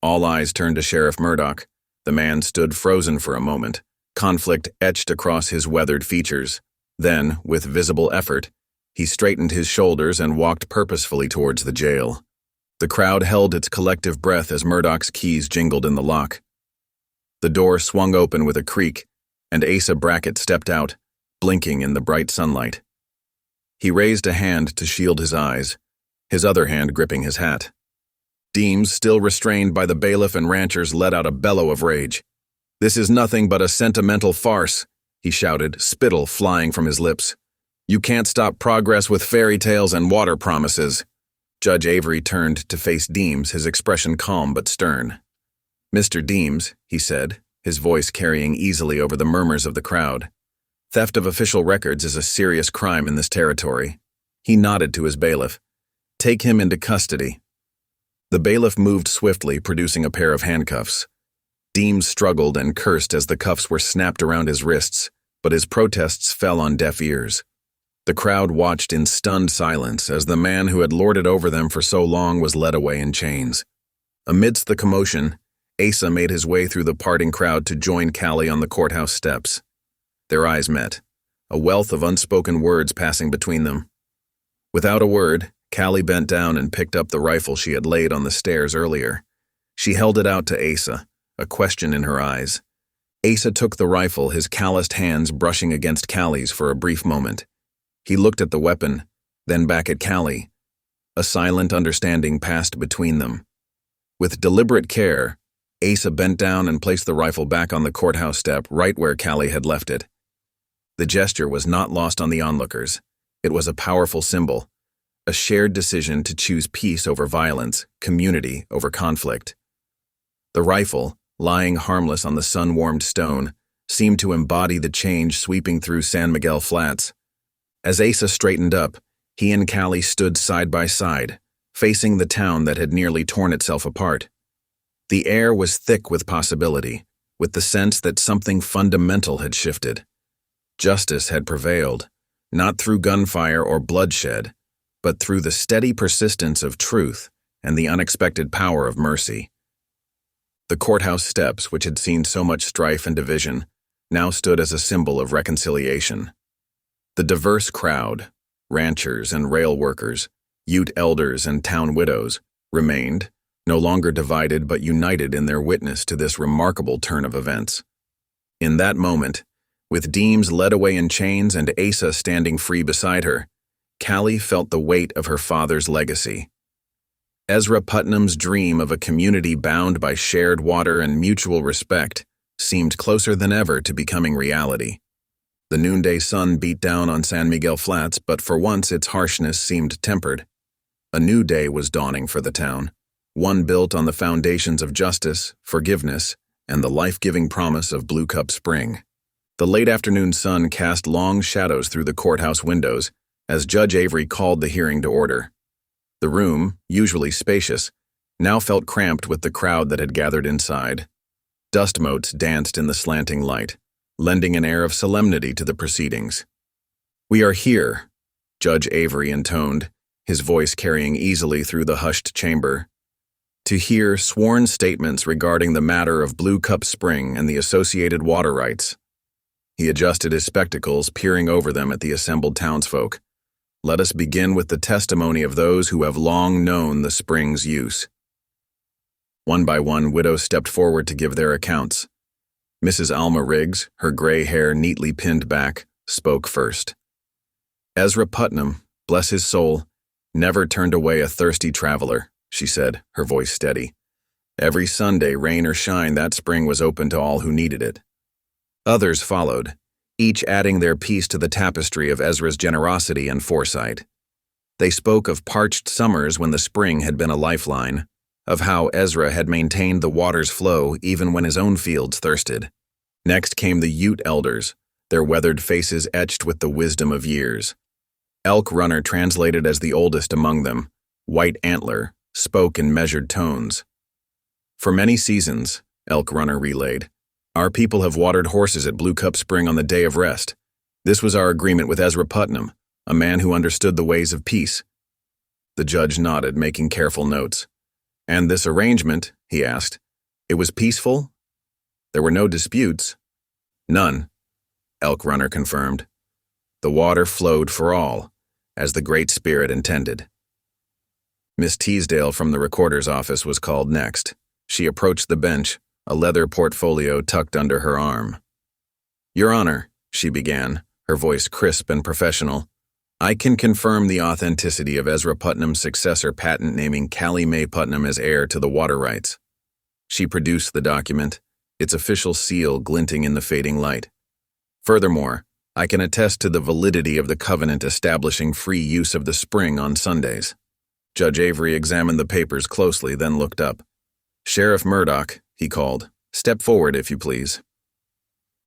All eyes turned to Sheriff Murdoch. The man stood frozen for a moment, conflict etched across his weathered features. Then, with visible effort, he straightened his shoulders and walked purposefully towards the jail. The crowd held its collective breath as Murdoch's keys jingled in the lock. The door swung open with a creak, and Asa Brackett stepped out, blinking in the bright sunlight. He raised a hand to shield his eyes, his other hand gripping his hat. Deems, still restrained by the bailiff and ranchers, let out a bellow of rage. "This is nothing but a sentimental farce," he shouted, spittle flying from his lips. "You can't stop progress with fairy tales and water promises." Judge Avery turned to face Deems, his expression calm but stern. "Mr. Deems," he said, his voice carrying easily over the murmurs of the crowd, "theft of official records is a serious crime in this territory." He nodded to his bailiff. "Take him into custody." The bailiff moved swiftly, producing a pair of handcuffs. Deems struggled and cursed as the cuffs were snapped around his wrists, but his protests fell on deaf ears. The crowd watched in stunned silence as the man who had lorded over them for so long was led away in chains. Amidst the commotion, Asa made his way through the parting crowd to join Callie on the courthouse steps. Their eyes met, a wealth of unspoken words passing between them. Without a word, Callie bent down and picked up the rifle she had laid on the stairs earlier. She held it out to Asa, a question in her eyes. Asa took the rifle, his calloused hands brushing against Callie's for a brief moment. He looked at the weapon, then back at Callie. A silent understanding passed between them. With deliberate care, Asa bent down and placed the rifle back on the courthouse step right where Callie had left it. The gesture was not lost on the onlookers. It was a powerful symbol, a shared decision to choose peace over violence, community over conflict. The rifle, lying harmless on the sun-warmed stone, seemed to embody the change sweeping through San Miguel Flats. As Asa straightened up, he and Callie stood side by side, facing the town that had nearly torn itself apart. The air was thick with possibility, with the sense that something fundamental had shifted. Justice had prevailed, not through gunfire or bloodshed, but through the steady persistence of truth and the unexpected power of mercy. The courthouse steps, which had seen so much strife and division, now stood as a symbol of reconciliation. The diverse crowd, ranchers and rail workers, Ute elders and town widows, remained, no longer divided but united in their witness to this remarkable turn of events. In that moment, with Deems led away in chains and Asa standing free beside her, Callie felt the weight of her father's legacy. Ezra Putnam's dream of a community bound by shared water and mutual respect seemed closer than ever to becoming reality. The noonday sun beat down on San Miguel Flats, but for once its harshness seemed tempered. A new day was dawning for the town. one built on the foundations of justice, forgiveness, and the life-giving promise of Blue Cup Spring. The late afternoon sun cast long shadows through the courthouse windows as Judge Avery called the hearing to order. The room, usually spacious, now felt cramped with the crowd that had gathered inside. Dust motes danced in the slanting light, lending an air of solemnity to the proceedings. "We are here," Judge Avery intoned, his voice carrying easily through the hushed chamber, "to hear sworn statements regarding the matter of Blue Cup Spring and the associated water rights." He adjusted his spectacles, peering over them at the assembled townsfolk. "Let us begin with the testimony of those who have long known the spring's use." One by one, widows stepped forward to give their accounts. Mrs. Alma Riggs, her gray hair neatly pinned back, spoke first. "Ezra Putnam, bless his soul, never turned away a thirsty traveler," she said, her voice steady. "Every Sunday, rain or shine, that spring was open to all who needed it." Others followed, each adding their piece to the tapestry of Ezra's generosity and foresight. They spoke of parched summers when the spring had been a lifeline, of how Ezra had maintained the water's flow even when his own fields thirsted. Next came the Ute elders, their weathered faces etched with the wisdom of years. Elk Runner, translated as the oldest among them, White Antler, spoke in measured tones. "For many seasons," Elk Runner relayed, "our people have watered horses at Blue Cup Spring on the day of rest. This was our agreement with Ezra Putnam, a man who understood the ways of peace." The judge nodded, making careful notes. "And this arrangement," he asked, "it was peaceful? There were no disputes?" "None," Elk Runner confirmed. "The water flowed for all, as the Great Spirit intended." Miss Teasdale from the recorder's office was called next. She approached the bench, a leather portfolio tucked under her arm. "Your Honor," she began, her voice crisp and professional, "I can confirm the authenticity of Ezra Putnam's successor patent naming Callie Mae Putnam as heir to the water rights." She produced the document, its official seal glinting in the fading light. "Furthermore, I can attest to the validity of the covenant establishing free use of the spring on Sundays." Judge Avery examined the papers closely, then looked up. "Sheriff Murdoch," he called, "step forward if you please."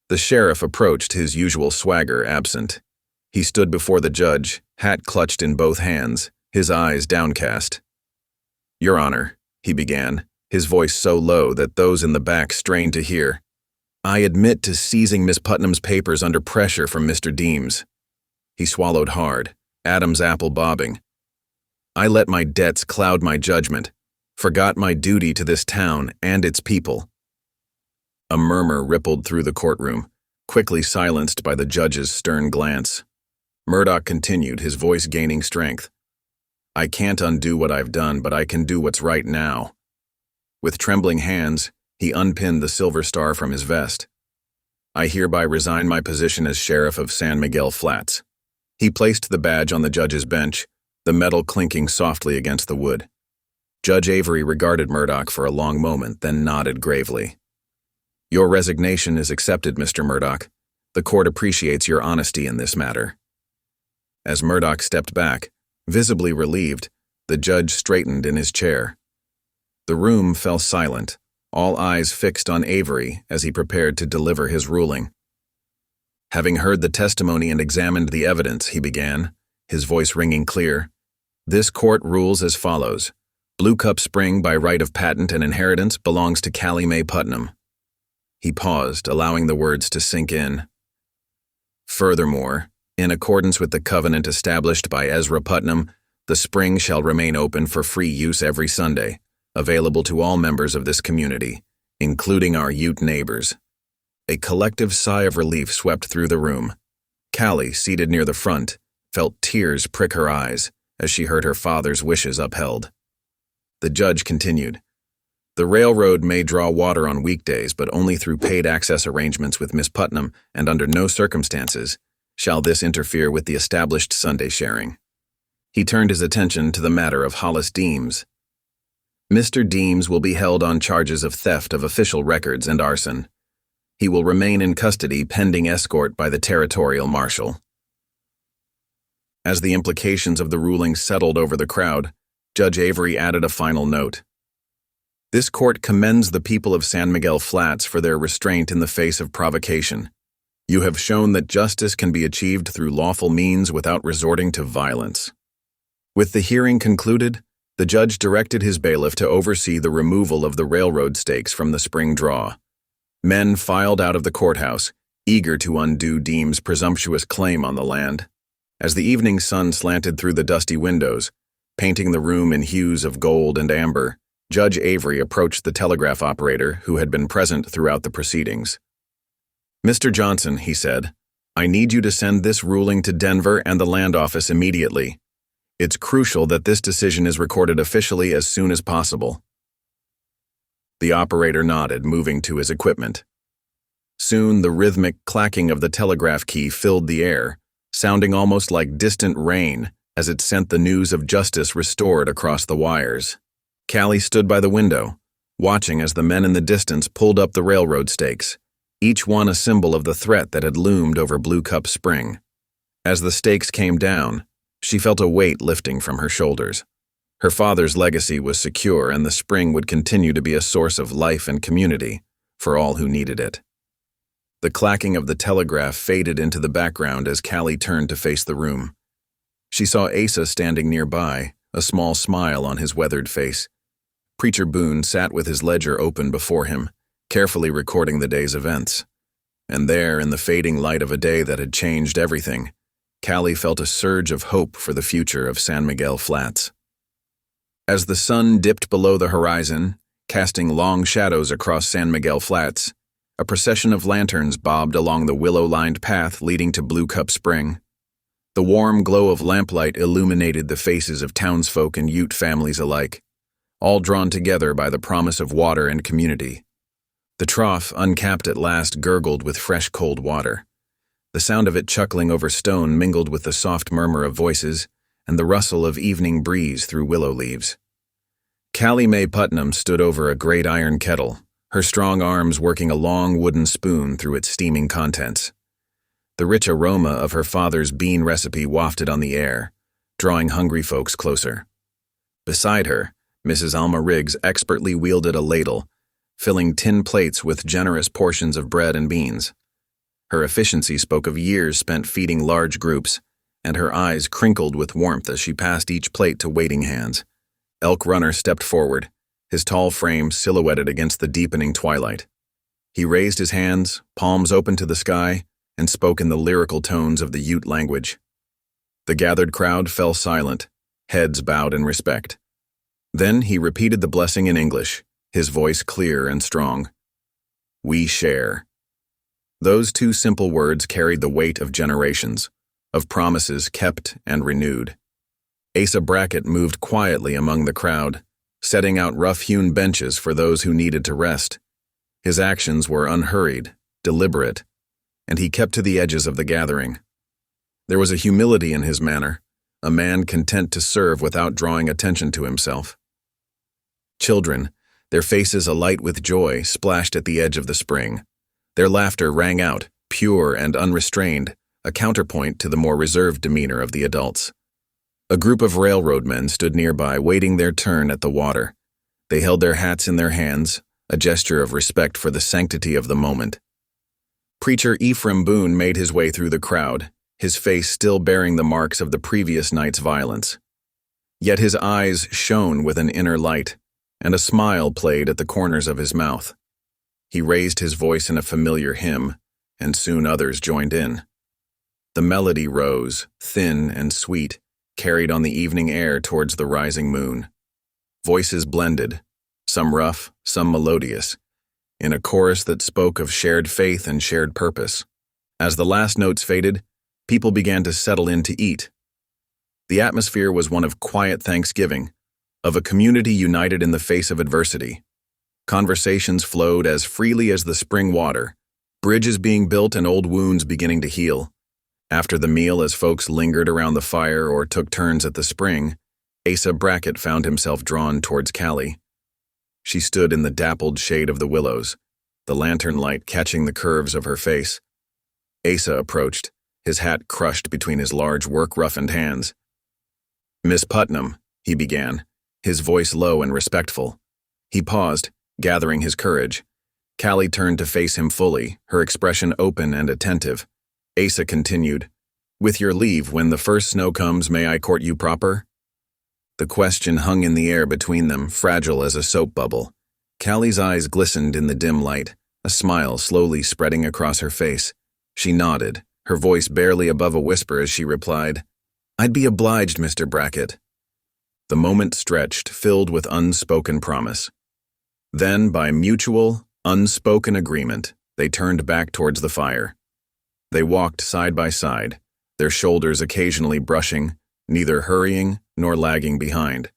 The sheriff approached, his usual swagger absent. He stood before the judge, hat clutched in both hands, his eyes downcast. "Your Honor," he began, his voice so low that those in the back strained to hear, "I admit to seizing Miss Putnam's papers under pressure from Mr. Deems." He swallowed hard, Adam's apple bobbing. "I let my debts cloud my judgment, forgot my duty to this town and its people." A murmur rippled through the courtroom, quickly silenced by the judge's stern glance. Murdoch continued, his voice gaining strength. "I can't undo what I've done, but I can do what's right now." With trembling hands, he unpinned the silver star from his vest. "I hereby resign my position as sheriff of San Miguel Flats." He placed the badge on the judge's bench, the metal clinking softly against the wood. Judge Avery regarded Murdoch for a long moment, then nodded gravely. "Your resignation is accepted, Mr. Murdoch. The court appreciates your honesty in this matter." As Murdoch stepped back, visibly relieved, the judge straightened in his chair. The room fell silent, all eyes fixed on Avery as he prepared to deliver his ruling. "Having heard the testimony and examined the evidence," he began, his voice ringing clear, "this court rules as follows. Blue Cup Spring, by right of patent and inheritance, belongs to Callie Mae Putnam." He paused, allowing the words to sink in. "Furthermore, in accordance with the covenant established by Ezra Putnam, the spring shall remain open for free use every Sunday, available to all members of this community, including our Ute neighbors." A collective sigh of relief swept through the room. Callie, seated near the front, felt tears prick her eyes as she heard her father's wishes upheld. The judge continued, "The railroad may draw water on weekdays, but only through paid access arrangements with Miss Putnam, and under no circumstances shall this interfere with the established Sunday sharing." He turned his attention to the matter of Hollis Deems. "Mr. Deems will be held on charges of theft of official records and arson. He will remain in custody pending escort by the territorial marshal." As the implications of the ruling settled over the crowd, Judge Avery added a final note. This court commends the people of San Miguel Flats for their restraint in the face of provocation. You have shown that justice can be achieved through lawful means without resorting to violence. With the hearing concluded, the judge directed his bailiff to oversee the removal of the railroad stakes from the spring draw. Men filed out of the courthouse, eager to undo Deem's presumptuous claim on the land. As the evening sun slanted through the dusty windows, painting the room in hues of gold and amber, Judge Avery approached the telegraph operator who had been present throughout the proceedings. "Mr. Johnson," he said, "I need you to send this ruling to Denver and the land office immediately. It's crucial that this decision is recorded officially as soon as possible." The operator nodded, moving to his equipment. Soon the rhythmic clacking of the telegraph key filled the air, sounding almost like distant rain as it sent the news of justice restored across the wires. Callie stood by the window, watching as the men in the distance pulled up the railroad stakes, each one a symbol of the threat that had loomed over Blue Cup Spring. As the stakes came down, she felt a weight lifting from her shoulders. Her father's legacy was secure, and the spring would continue to be a source of life and community for all who needed it. The clacking of the telegraph faded into the background as Callie turned to face the room. She saw Asa standing nearby, a small smile on his weathered face. Preacher Boone sat with his ledger open before him, carefully recording the day's events. And there, in the fading light of a day that had changed everything, Callie felt a surge of hope for the future of San Miguel Flats. As the sun dipped below the horizon, casting long shadows across San Miguel Flats, a procession of lanterns bobbed along the willow-lined path leading to Blue Cup Spring. The warm glow of lamplight illuminated the faces of townsfolk and Ute families alike, all drawn together by the promise of water and community. The trough, uncapped at last, gurgled with fresh cold water. The sound of it chuckling over stone mingled with the soft murmur of voices and the rustle of evening breeze through willow leaves. Callie Mae Putnam stood over a great iron kettle, her strong arms working a long wooden spoon through its steaming contents. The rich aroma of her father's bean recipe wafted on the air, drawing hungry folks closer. Beside her, Mrs. Alma Riggs expertly wielded a ladle, filling tin plates with generous portions of bread and beans. Her efficiency spoke of years spent feeding large groups, and her eyes crinkled with warmth as she passed each plate to waiting hands. Elk Runner stepped forward, his tall frame silhouetted against the deepening twilight. He raised his hands, palms open to the sky, and spoke in the lyrical tones of the Ute language. The gathered crowd fell silent, heads bowed in respect. Then he repeated the blessing in English, his voice clear and strong. "We share." Those two simple words carried the weight of generations, of promises kept and renewed. Asa Brackett moved quietly among the crowd, setting out rough-hewn benches for those who needed to rest. His actions were unhurried, deliberate, and he kept to the edges of the gathering. There was a humility in his manner, a man content to serve without drawing attention to himself. Children, their faces alight with joy, splashed at the edge of the spring. Their laughter rang out, pure and unrestrained, a counterpoint to the more reserved demeanor of the adults. A group of railroad men stood nearby, waiting their turn at the water. They held their hats in their hands, a gesture of respect for the sanctity of the moment. Preacher Ephraim Boone made his way through the crowd, his face still bearing the marks of the previous night's violence. Yet his eyes shone with an inner light, and a smile played at the corners of his mouth. He raised his voice in a familiar hymn, and soon others joined in. The melody rose, thin and sweet, carried on the evening air towards the rising moon. Voices blended, some rough, some melodious, in a chorus that spoke of shared faith and shared purpose. As the last notes faded, people began to settle in to eat. The atmosphere was one of quiet thanksgiving, of a community united in the face of adversity. Conversations flowed as freely as the spring water, bridges being built and old wounds beginning to heal. After the meal, as folks lingered around the fire or took turns at the spring, Asa Brackett found himself drawn towards Callie. She stood in the dappled shade of the willows, the lantern light catching the curves of her face. Asa approached, his hat crushed between his large work-roughened hands. "Miss Putnam," he began, his voice low and respectful, He paused, gathering his courage. Callie turned to face him fully, her expression open and attentive. Asa continued, "With your leave, when the first snow comes, may I court you proper?" The question hung in the air between them, fragile as a soap bubble. Callie's eyes glistened in the dim light, a smile slowly spreading across her face. She nodded, her voice barely above a whisper as she replied, "I'd be obliged, Mr. Brackett." The moment stretched, filled with unspoken promise. Then, by mutual, unspoken agreement, they turned back towards the fire. They walked side by side, their shoulders occasionally brushing, neither hurrying nor lagging behind.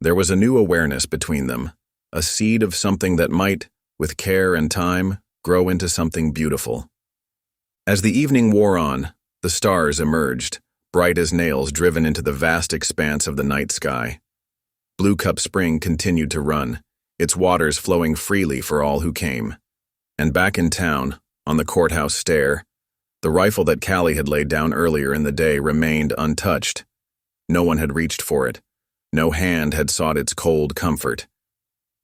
There was a new awareness between them, a seed of something that might, with care and time, grow into something beautiful. As the evening wore on, the stars emerged, bright as nails driven into the vast expanse of the night sky. Blue Cup Spring continued to run, its waters flowing freely for all who came. And back in town, on the courthouse stair, the rifle that Callie had laid down earlier in the day remained untouched. No one had reached for it. No hand had sought its cold comfort.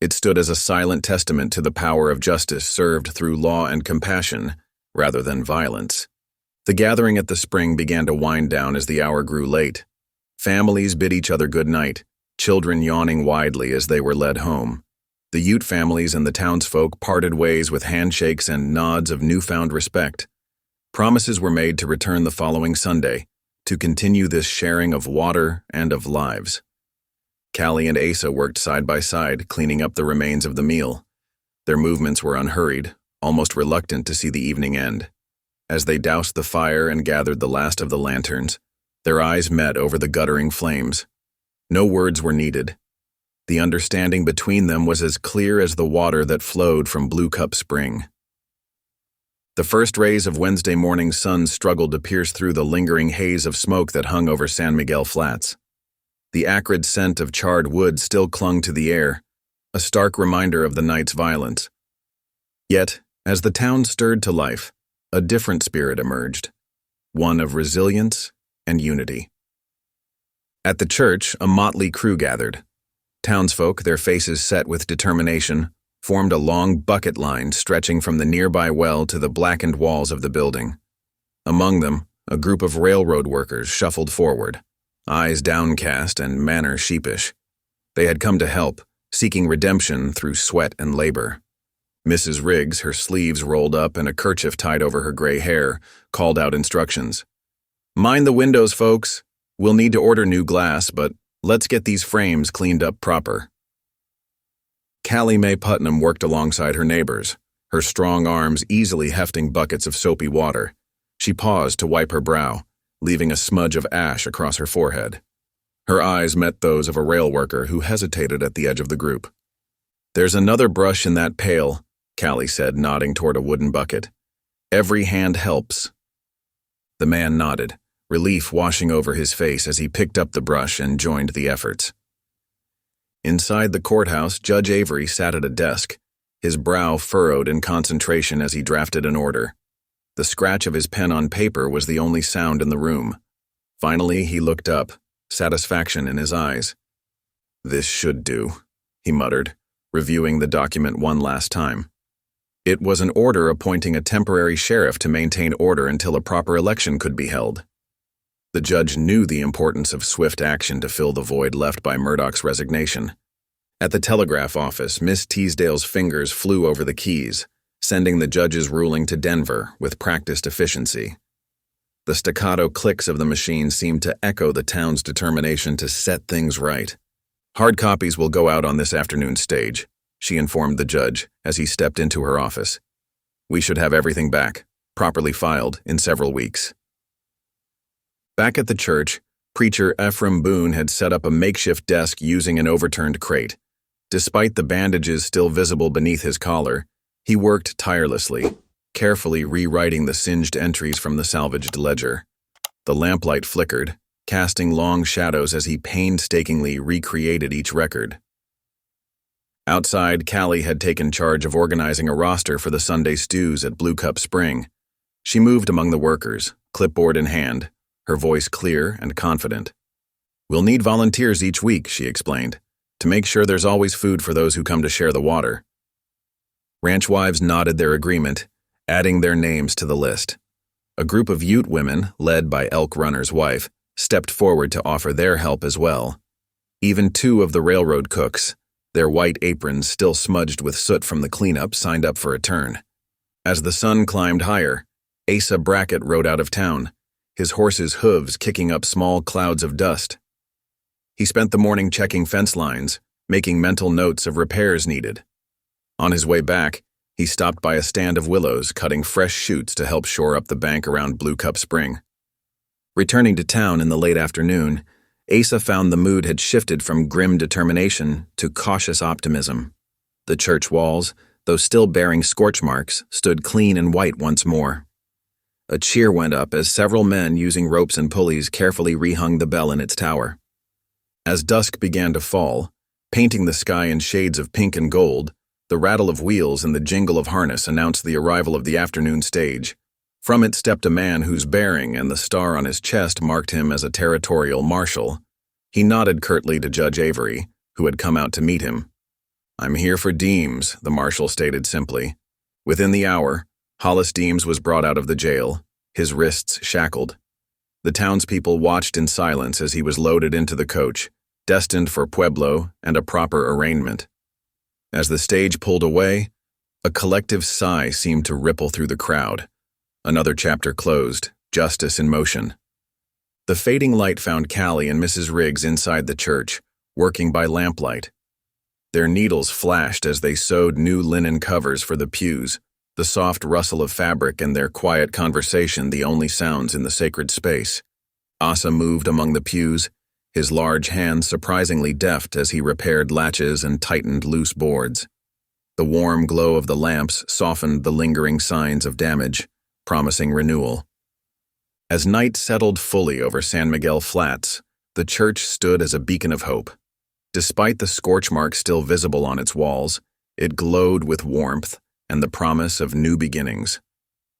It stood as a silent testament to the power of justice served through law and compassion, rather than violence. The gathering at the spring began to wind down as the hour grew late. Families bid each other good night, children yawning widely as they were led home. The Ute families and the townsfolk parted ways with handshakes and nods of newfound respect. Promises were made to return the following Sunday, to continue this sharing of water and of lives. Callie and Asa worked side by side, cleaning up the remains of the meal. Their movements were unhurried, almost reluctant to see the evening end. As they doused the fire and gathered the last of the lanterns, their eyes met over the guttering flames. No words were needed. The understanding between them was as clear as the water that flowed from Blue Cup Spring. The first rays of Wednesday morning's sun struggled to pierce through the lingering haze of smoke that hung over San Miguel Flats. The acrid scent of charred wood still clung to the air, a stark reminder of the night's violence. Yet, as the town stirred to life, a different spirit emerged, one of resilience and unity. At the church, a motley crew gathered. Townsfolk, their faces set with determination, formed a long bucket line stretching from the nearby well to the blackened walls of the building. Among them, a group of railroad workers shuffled forward, eyes downcast and manner sheepish. They had come to help, seeking redemption through sweat and labor. Mrs. Riggs, her sleeves rolled up and a kerchief tied over her gray hair, called out instructions. "Mind the windows, folks. We'll need to order new glass, but let's get these frames cleaned up proper." Callie Mae Putnam worked alongside her neighbors, her strong arms easily hefting buckets of soapy water. She paused to wipe her brow, leaving a smudge of ash across her forehead. Her eyes met those of a rail worker who hesitated at the edge of the group. "There's another brush in that pail," Callie said, nodding toward a wooden bucket. "Every hand helps." The man nodded, relief washing over his face as he picked up the brush and joined the efforts. Inside the courthouse, Judge Avery sat at a desk, his brow furrowed in concentration as he drafted an order. The scratch of his pen on paper was the only sound in the room. Finally, he looked up, satisfaction in his eyes. "This should do," he muttered, reviewing the document one last time. It was an order appointing a temporary sheriff to maintain order until a proper election could be held. The judge knew the importance of swift action to fill the void left by Murdoch's resignation. At the telegraph office, Miss Teasdale's fingers flew over the keys, sending the judge's ruling to Denver with practiced efficiency. The staccato clicks of the machine seemed to echo the town's determination to set things right. "Hard copies will go out on this afternoon's stage," she informed the judge as he stepped into her office. "We should have everything back, properly filed, in several weeks." Back at the church, preacher Ephraim Boone had set up a makeshift desk using an overturned crate. Despite the bandages still visible beneath his collar, he worked tirelessly, carefully rewriting the singed entries from the salvaged ledger. The lamplight flickered, casting long shadows as he painstakingly recreated each record. Outside, Callie had taken charge of organizing a roster for the Sunday stews at Blue Cup Spring. She moved among the workers, clipboard in hand, her voice clear and confident. "We'll need volunteers each week," she explained, to make sure there's always food for those who come to share the water. Ranch wives nodded their agreement, adding their names to the list. A group of Ute women, led by Elk Runner's wife, stepped forward to offer their help as well. Even 2 of the railroad cooks, their white aprons still smudged with soot from the cleanup, signed up for a turn. As the sun climbed higher, Asa Brackett rode out of town, his horse's hooves kicking up small clouds of dust. He spent the morning checking fence lines, making mental notes of repairs needed. On his way back, he stopped by a stand of willows, cutting fresh shoots to help shore up the bank around Blue Cup Spring. Returning to town in the late afternoon, Asa found the mood had shifted from grim determination to cautious optimism. The church walls, though still bearing scorch marks, stood clean and white once more. A cheer went up as several men using ropes and pulleys carefully rehung the bell in its tower. As dusk began to fall, painting the sky in shades of pink and gold, the rattle of wheels and the jingle of harness announced the arrival of the afternoon stage. From it stepped a man whose bearing and the star on his chest marked him as a territorial marshal. He nodded curtly to Judge Avery, who had come out to meet him. "I'm here for Deems," the marshal stated simply. Within the hour, Hollis Deems was brought out of the jail, his wrists shackled. The townspeople watched in silence as he was loaded into the coach, destined for Pueblo and a proper arraignment. As the stage pulled away, a collective sigh seemed to ripple through the crowd. Another chapter closed, justice in motion. The fading light found Callie and Mrs. Riggs inside the church, working by lamplight. Their needles flashed as they sewed new linen covers for the pews, the soft rustle of fabric and their quiet conversation the only sounds in the sacred space. Asa moved among the pews, his large hands surprisingly deft as he repaired latches and tightened loose boards. The warm glow of the lamps softened the lingering signs of damage, promising renewal. As night settled fully over San Miguel Flats, the church stood as a beacon of hope. Despite the scorch marks still visible on its walls, it glowed with warmth and the promise of new beginnings.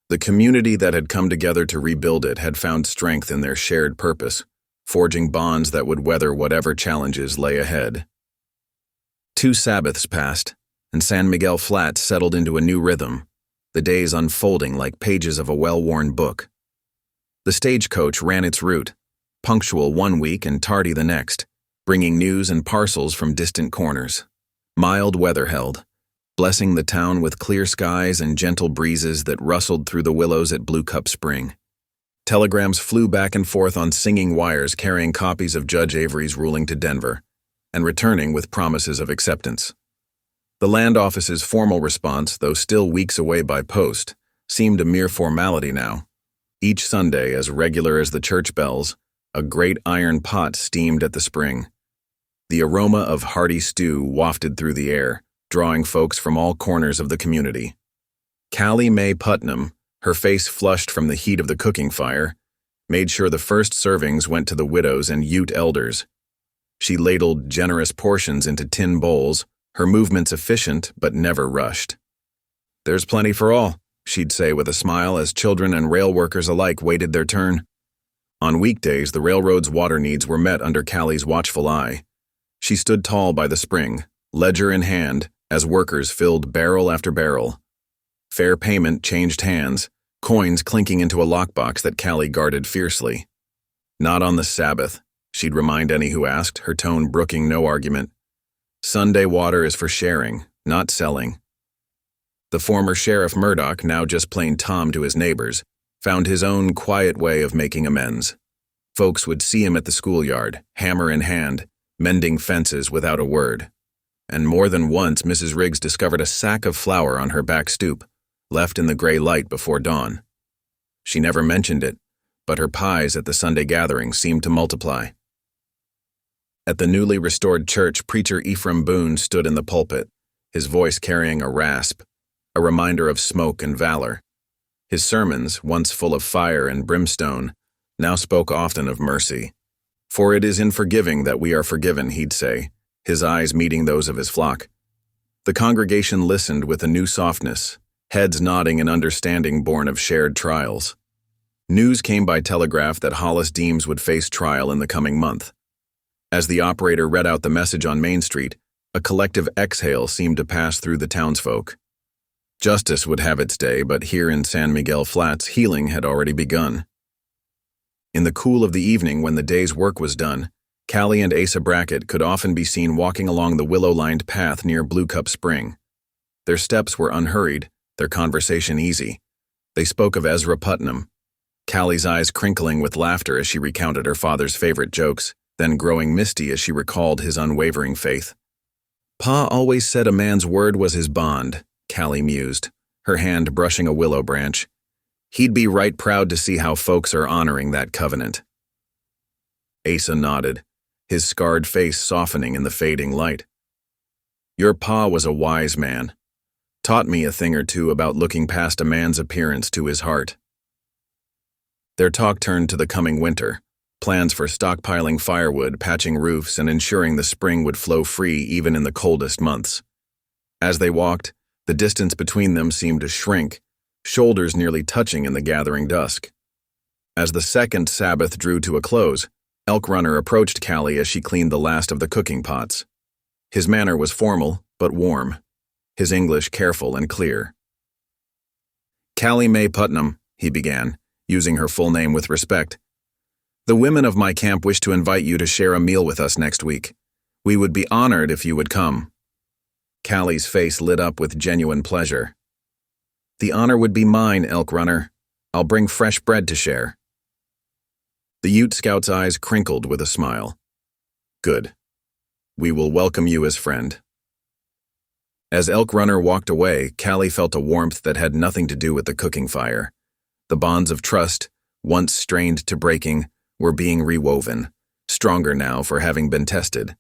The community that had come together to rebuild it had found strength in their shared purpose, forging bonds that would weather whatever challenges lay ahead. 2 Sabbaths passed, and San Miguel Flats settled into a new rhythm, the days unfolding like pages of a well-worn book. The stagecoach ran its route, punctual one week and tardy the next, bringing news and parcels from distant corners. Mild weather held, blessing the town with clear skies and gentle breezes that rustled through the willows at Blue Cup Spring. Telegrams flew back and forth on singing wires carrying copies of Judge Avery's ruling to Denver, and returning with promises of acceptance. The land office's formal response, though still weeks away by post, seemed a mere formality now. Each Sunday, as regular as the church bells, a great iron pot steamed at the spring. The aroma of hearty stew wafted through the air, drawing folks from all corners of the community. Callie Mae Putnam, her face flushed from the heat of the cooking fire, made sure the first servings went to the widows and Ute elders. She ladled generous portions into tin bowls, her movements efficient but never rushed. "There's plenty for all," she'd say with a smile as children and rail workers alike waited their turn. On weekdays, the railroad's water needs were met under Callie's watchful eye. She stood tall by the spring, ledger in hand, as workers filled barrel after barrel. Fair payment changed hands, coins clinking into a lockbox that Callie guarded fiercely. "Not on the Sabbath," she'd remind any who asked, her tone brooking no argument. "Sunday water is for sharing, not selling." The former Sheriff Murdoch, now just plain Tom to his neighbors, found his own quiet way of making amends. Folks would see him at the schoolyard, hammer in hand, mending fences without a word. And more than once Mrs. Riggs discovered a sack of flour on her back stoop, left in the gray light before dawn. She never mentioned it, but her pies at the Sunday gathering seemed to multiply. At the newly restored church, preacher Ephraim Boone stood in the pulpit, his voice carrying a rasp, a reminder of smoke and valor. His sermons, once full of fire and brimstone, now spoke often of mercy. "For it is in forgiving that we are forgiven," he'd say, his eyes meeting those of his flock. The congregation listened with a new softness, heads nodding in understanding born of shared trials. News came by telegraph that Hollis Deems would face trial in the coming month. As the operator read out the message on Main Street, a collective exhale seemed to pass through the townsfolk. Justice would have its day, but here in San Miguel Flats, healing had already begun. In the cool of the evening, when the day's work was done, Callie and Asa Brackett could often be seen walking along the willow-lined path near Blue Cup Spring. Their steps were unhurried, their conversation easy. They spoke of Ezra Putnam, Callie's eyes crinkling with laughter as she recounted her father's favorite jokes, then growing misty as she recalled his unwavering faith. Pa always said a man's word was his bond, Callie mused, her hand brushing a willow branch. He'd be right proud to see how folks are honoring that covenant. Asa nodded, his scarred face softening in the fading light. Your pa was a wise man. Taught me a thing or two about looking past a man's appearance to his heart. Their talk turned to the coming winter, plans for stockpiling firewood, patching roofs, and ensuring the spring would flow free even in the coldest months. As they walked, the distance between them seemed to shrink, shoulders nearly touching in the gathering dusk. As the second Sabbath drew to a close, Elk Runner approached Callie as she cleaned the last of the cooking pots. His manner was formal, but warm, his English careful and clear. Callie Mae Putnam, he began, using her full name with respect. The women of my camp wish to invite you to share a meal with us next week. We would be honored if you would come. Callie's face lit up with genuine pleasure. The honor would be mine, Elk Runner. I'll bring fresh bread to share. The Ute Scout's eyes crinkled with a smile. Good. We will welcome you as friend. As Elk Runner walked away, Callie felt a warmth that had nothing to do with the cooking fire. The bonds of trust, once strained to breaking, were being rewoven, stronger now for having been tested.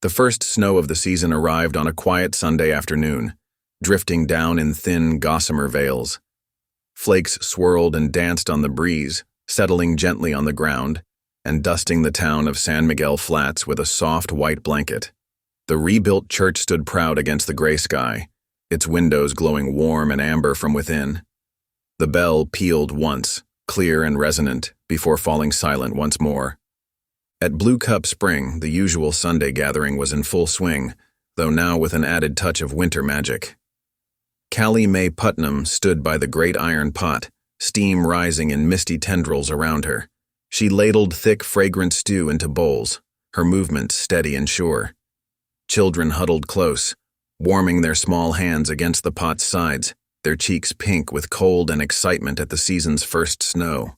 The first snow of the season arrived on a quiet Sunday afternoon, drifting down in thin, gossamer veils. Flakes swirled and danced on the breeze, settling gently on the ground, and dusting the town of San Miguel Flats with a soft white blanket. The rebuilt church stood proud against the gray sky, its windows glowing warm and amber from within. The bell pealed once, clear and resonant, before falling silent once more. At Blue Cup Spring, the usual Sunday gathering was in full swing, though now with an added touch of winter magic. Callie Mae Putnam stood by the great iron pot, steam rising in misty tendrils around her. She ladled thick, fragrant stew into bowls, her movements steady and sure. Children huddled close, warming their small hands against the pot's sides, their cheeks pink with cold and excitement at the season's first snow.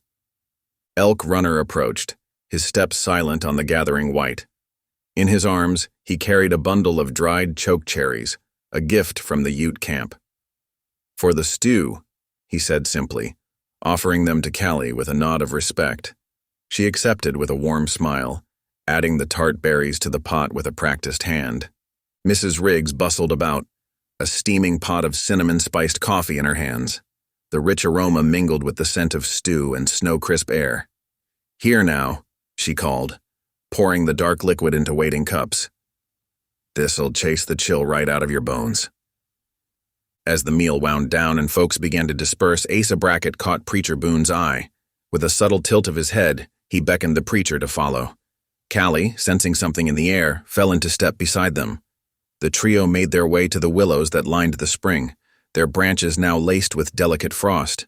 Elk Runner approached, his steps silent on the gathering white. In his arms, he carried a bundle of dried choke cherries, a gift from the Ute camp. For the stew, he said simply, offering them to Callie with a nod of respect. She accepted with a warm smile, adding the tart berries to the pot with a practiced hand. Mrs. Riggs bustled about, a steaming pot of cinnamon-spiced coffee in her hands. The rich aroma mingled with the scent of stew and snow-crisp air. Here now, she called, pouring the dark liquid into waiting cups. This'll chase the chill right out of your bones. As the meal wound down and folks began to disperse, Asa Brackett caught Preacher Boone's eye. With a subtle tilt of his head, he beckoned the preacher to follow. Callie, sensing something in the air, fell into step beside them. The trio made their way to the willows that lined the spring, their branches now laced with delicate frost.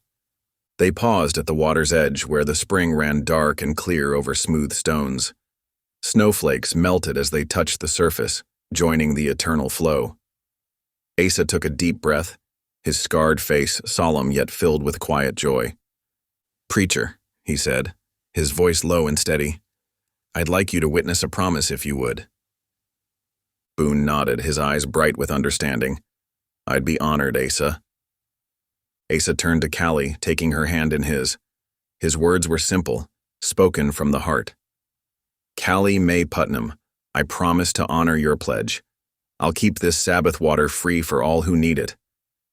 They paused at the water's edge where the spring ran dark and clear over smooth stones. Snowflakes melted as they touched the surface, joining the eternal flow. Asa took a deep breath, his scarred face solemn yet filled with quiet joy. Preacher, he said, his voice low and steady, I'd like you to witness a promise if you would. Boone nodded, his eyes bright with understanding. I'd be honored, Asa. Asa turned to Callie, taking her hand in his. His words were simple, spoken from the heart. Callie Mae Putnam, I promise to honor your pledge. I'll keep this Sabbath water free for all who need it.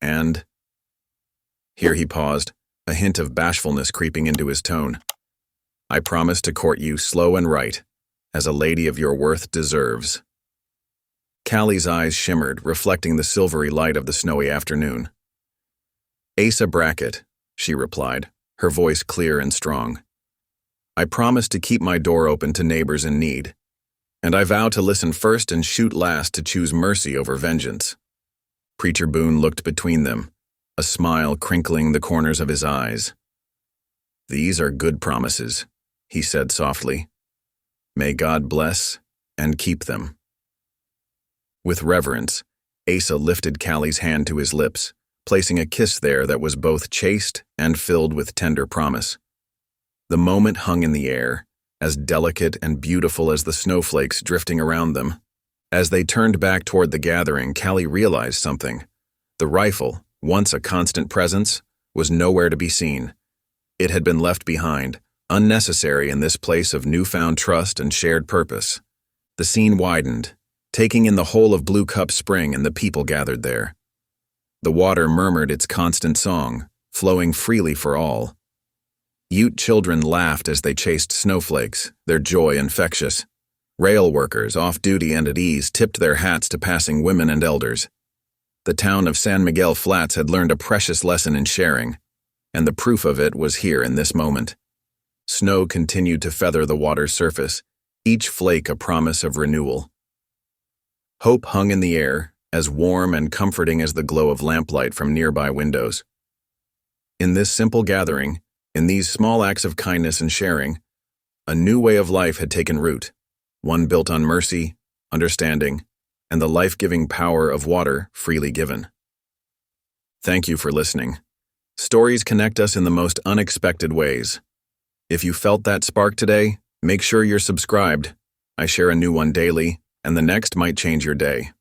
And... Here he paused, a hint of bashfulness creeping into his tone. I promise to court you slow and right, as a lady of your worth deserves. Callie's eyes shimmered, reflecting the silvery light of the snowy afternoon. Asa Brackett, she replied, her voice clear and strong. I promise to keep my door open to neighbors in need. and I vow to listen first and shoot last to choose mercy over vengeance." Preacher Boone looked between them, a smile crinkling the corners of his eyes. "These are good promises," he said softly. "May God bless and keep them." With reverence, Asa lifted Callie's hand to his lips, placing a kiss there that was both chaste and filled with tender promise. The moment hung in the air, as delicate and beautiful as the snowflakes drifting around them. As they turned back toward the gathering, Callie realized something. The rifle, once a constant presence, was nowhere to be seen. It had been left behind, unnecessary in this place of newfound trust and shared purpose. The scene widened, taking in the whole of Blue Cup Spring and the people gathered there. The water murmured its constant song, flowing freely for all. Ute children laughed as they chased snowflakes, their joy infectious. Rail workers, off-duty and at ease, tipped their hats to passing women and elders. The town of San Miguel Flats had learned a precious lesson in sharing, and the proof of it was here in this moment. Snow continued to feather the water's surface, each flake a promise of renewal. Hope hung in the air, as warm and comforting as the glow of lamplight from nearby windows. In this simple gathering, in these small acts of kindness and sharing, a new way of life had taken root, one built on mercy, understanding, and the life-giving power of water freely given. Thank you for listening. Stories connect us in the most unexpected ways. If you felt that spark today, make sure you're subscribed. I share a new one daily, and the next might change your day.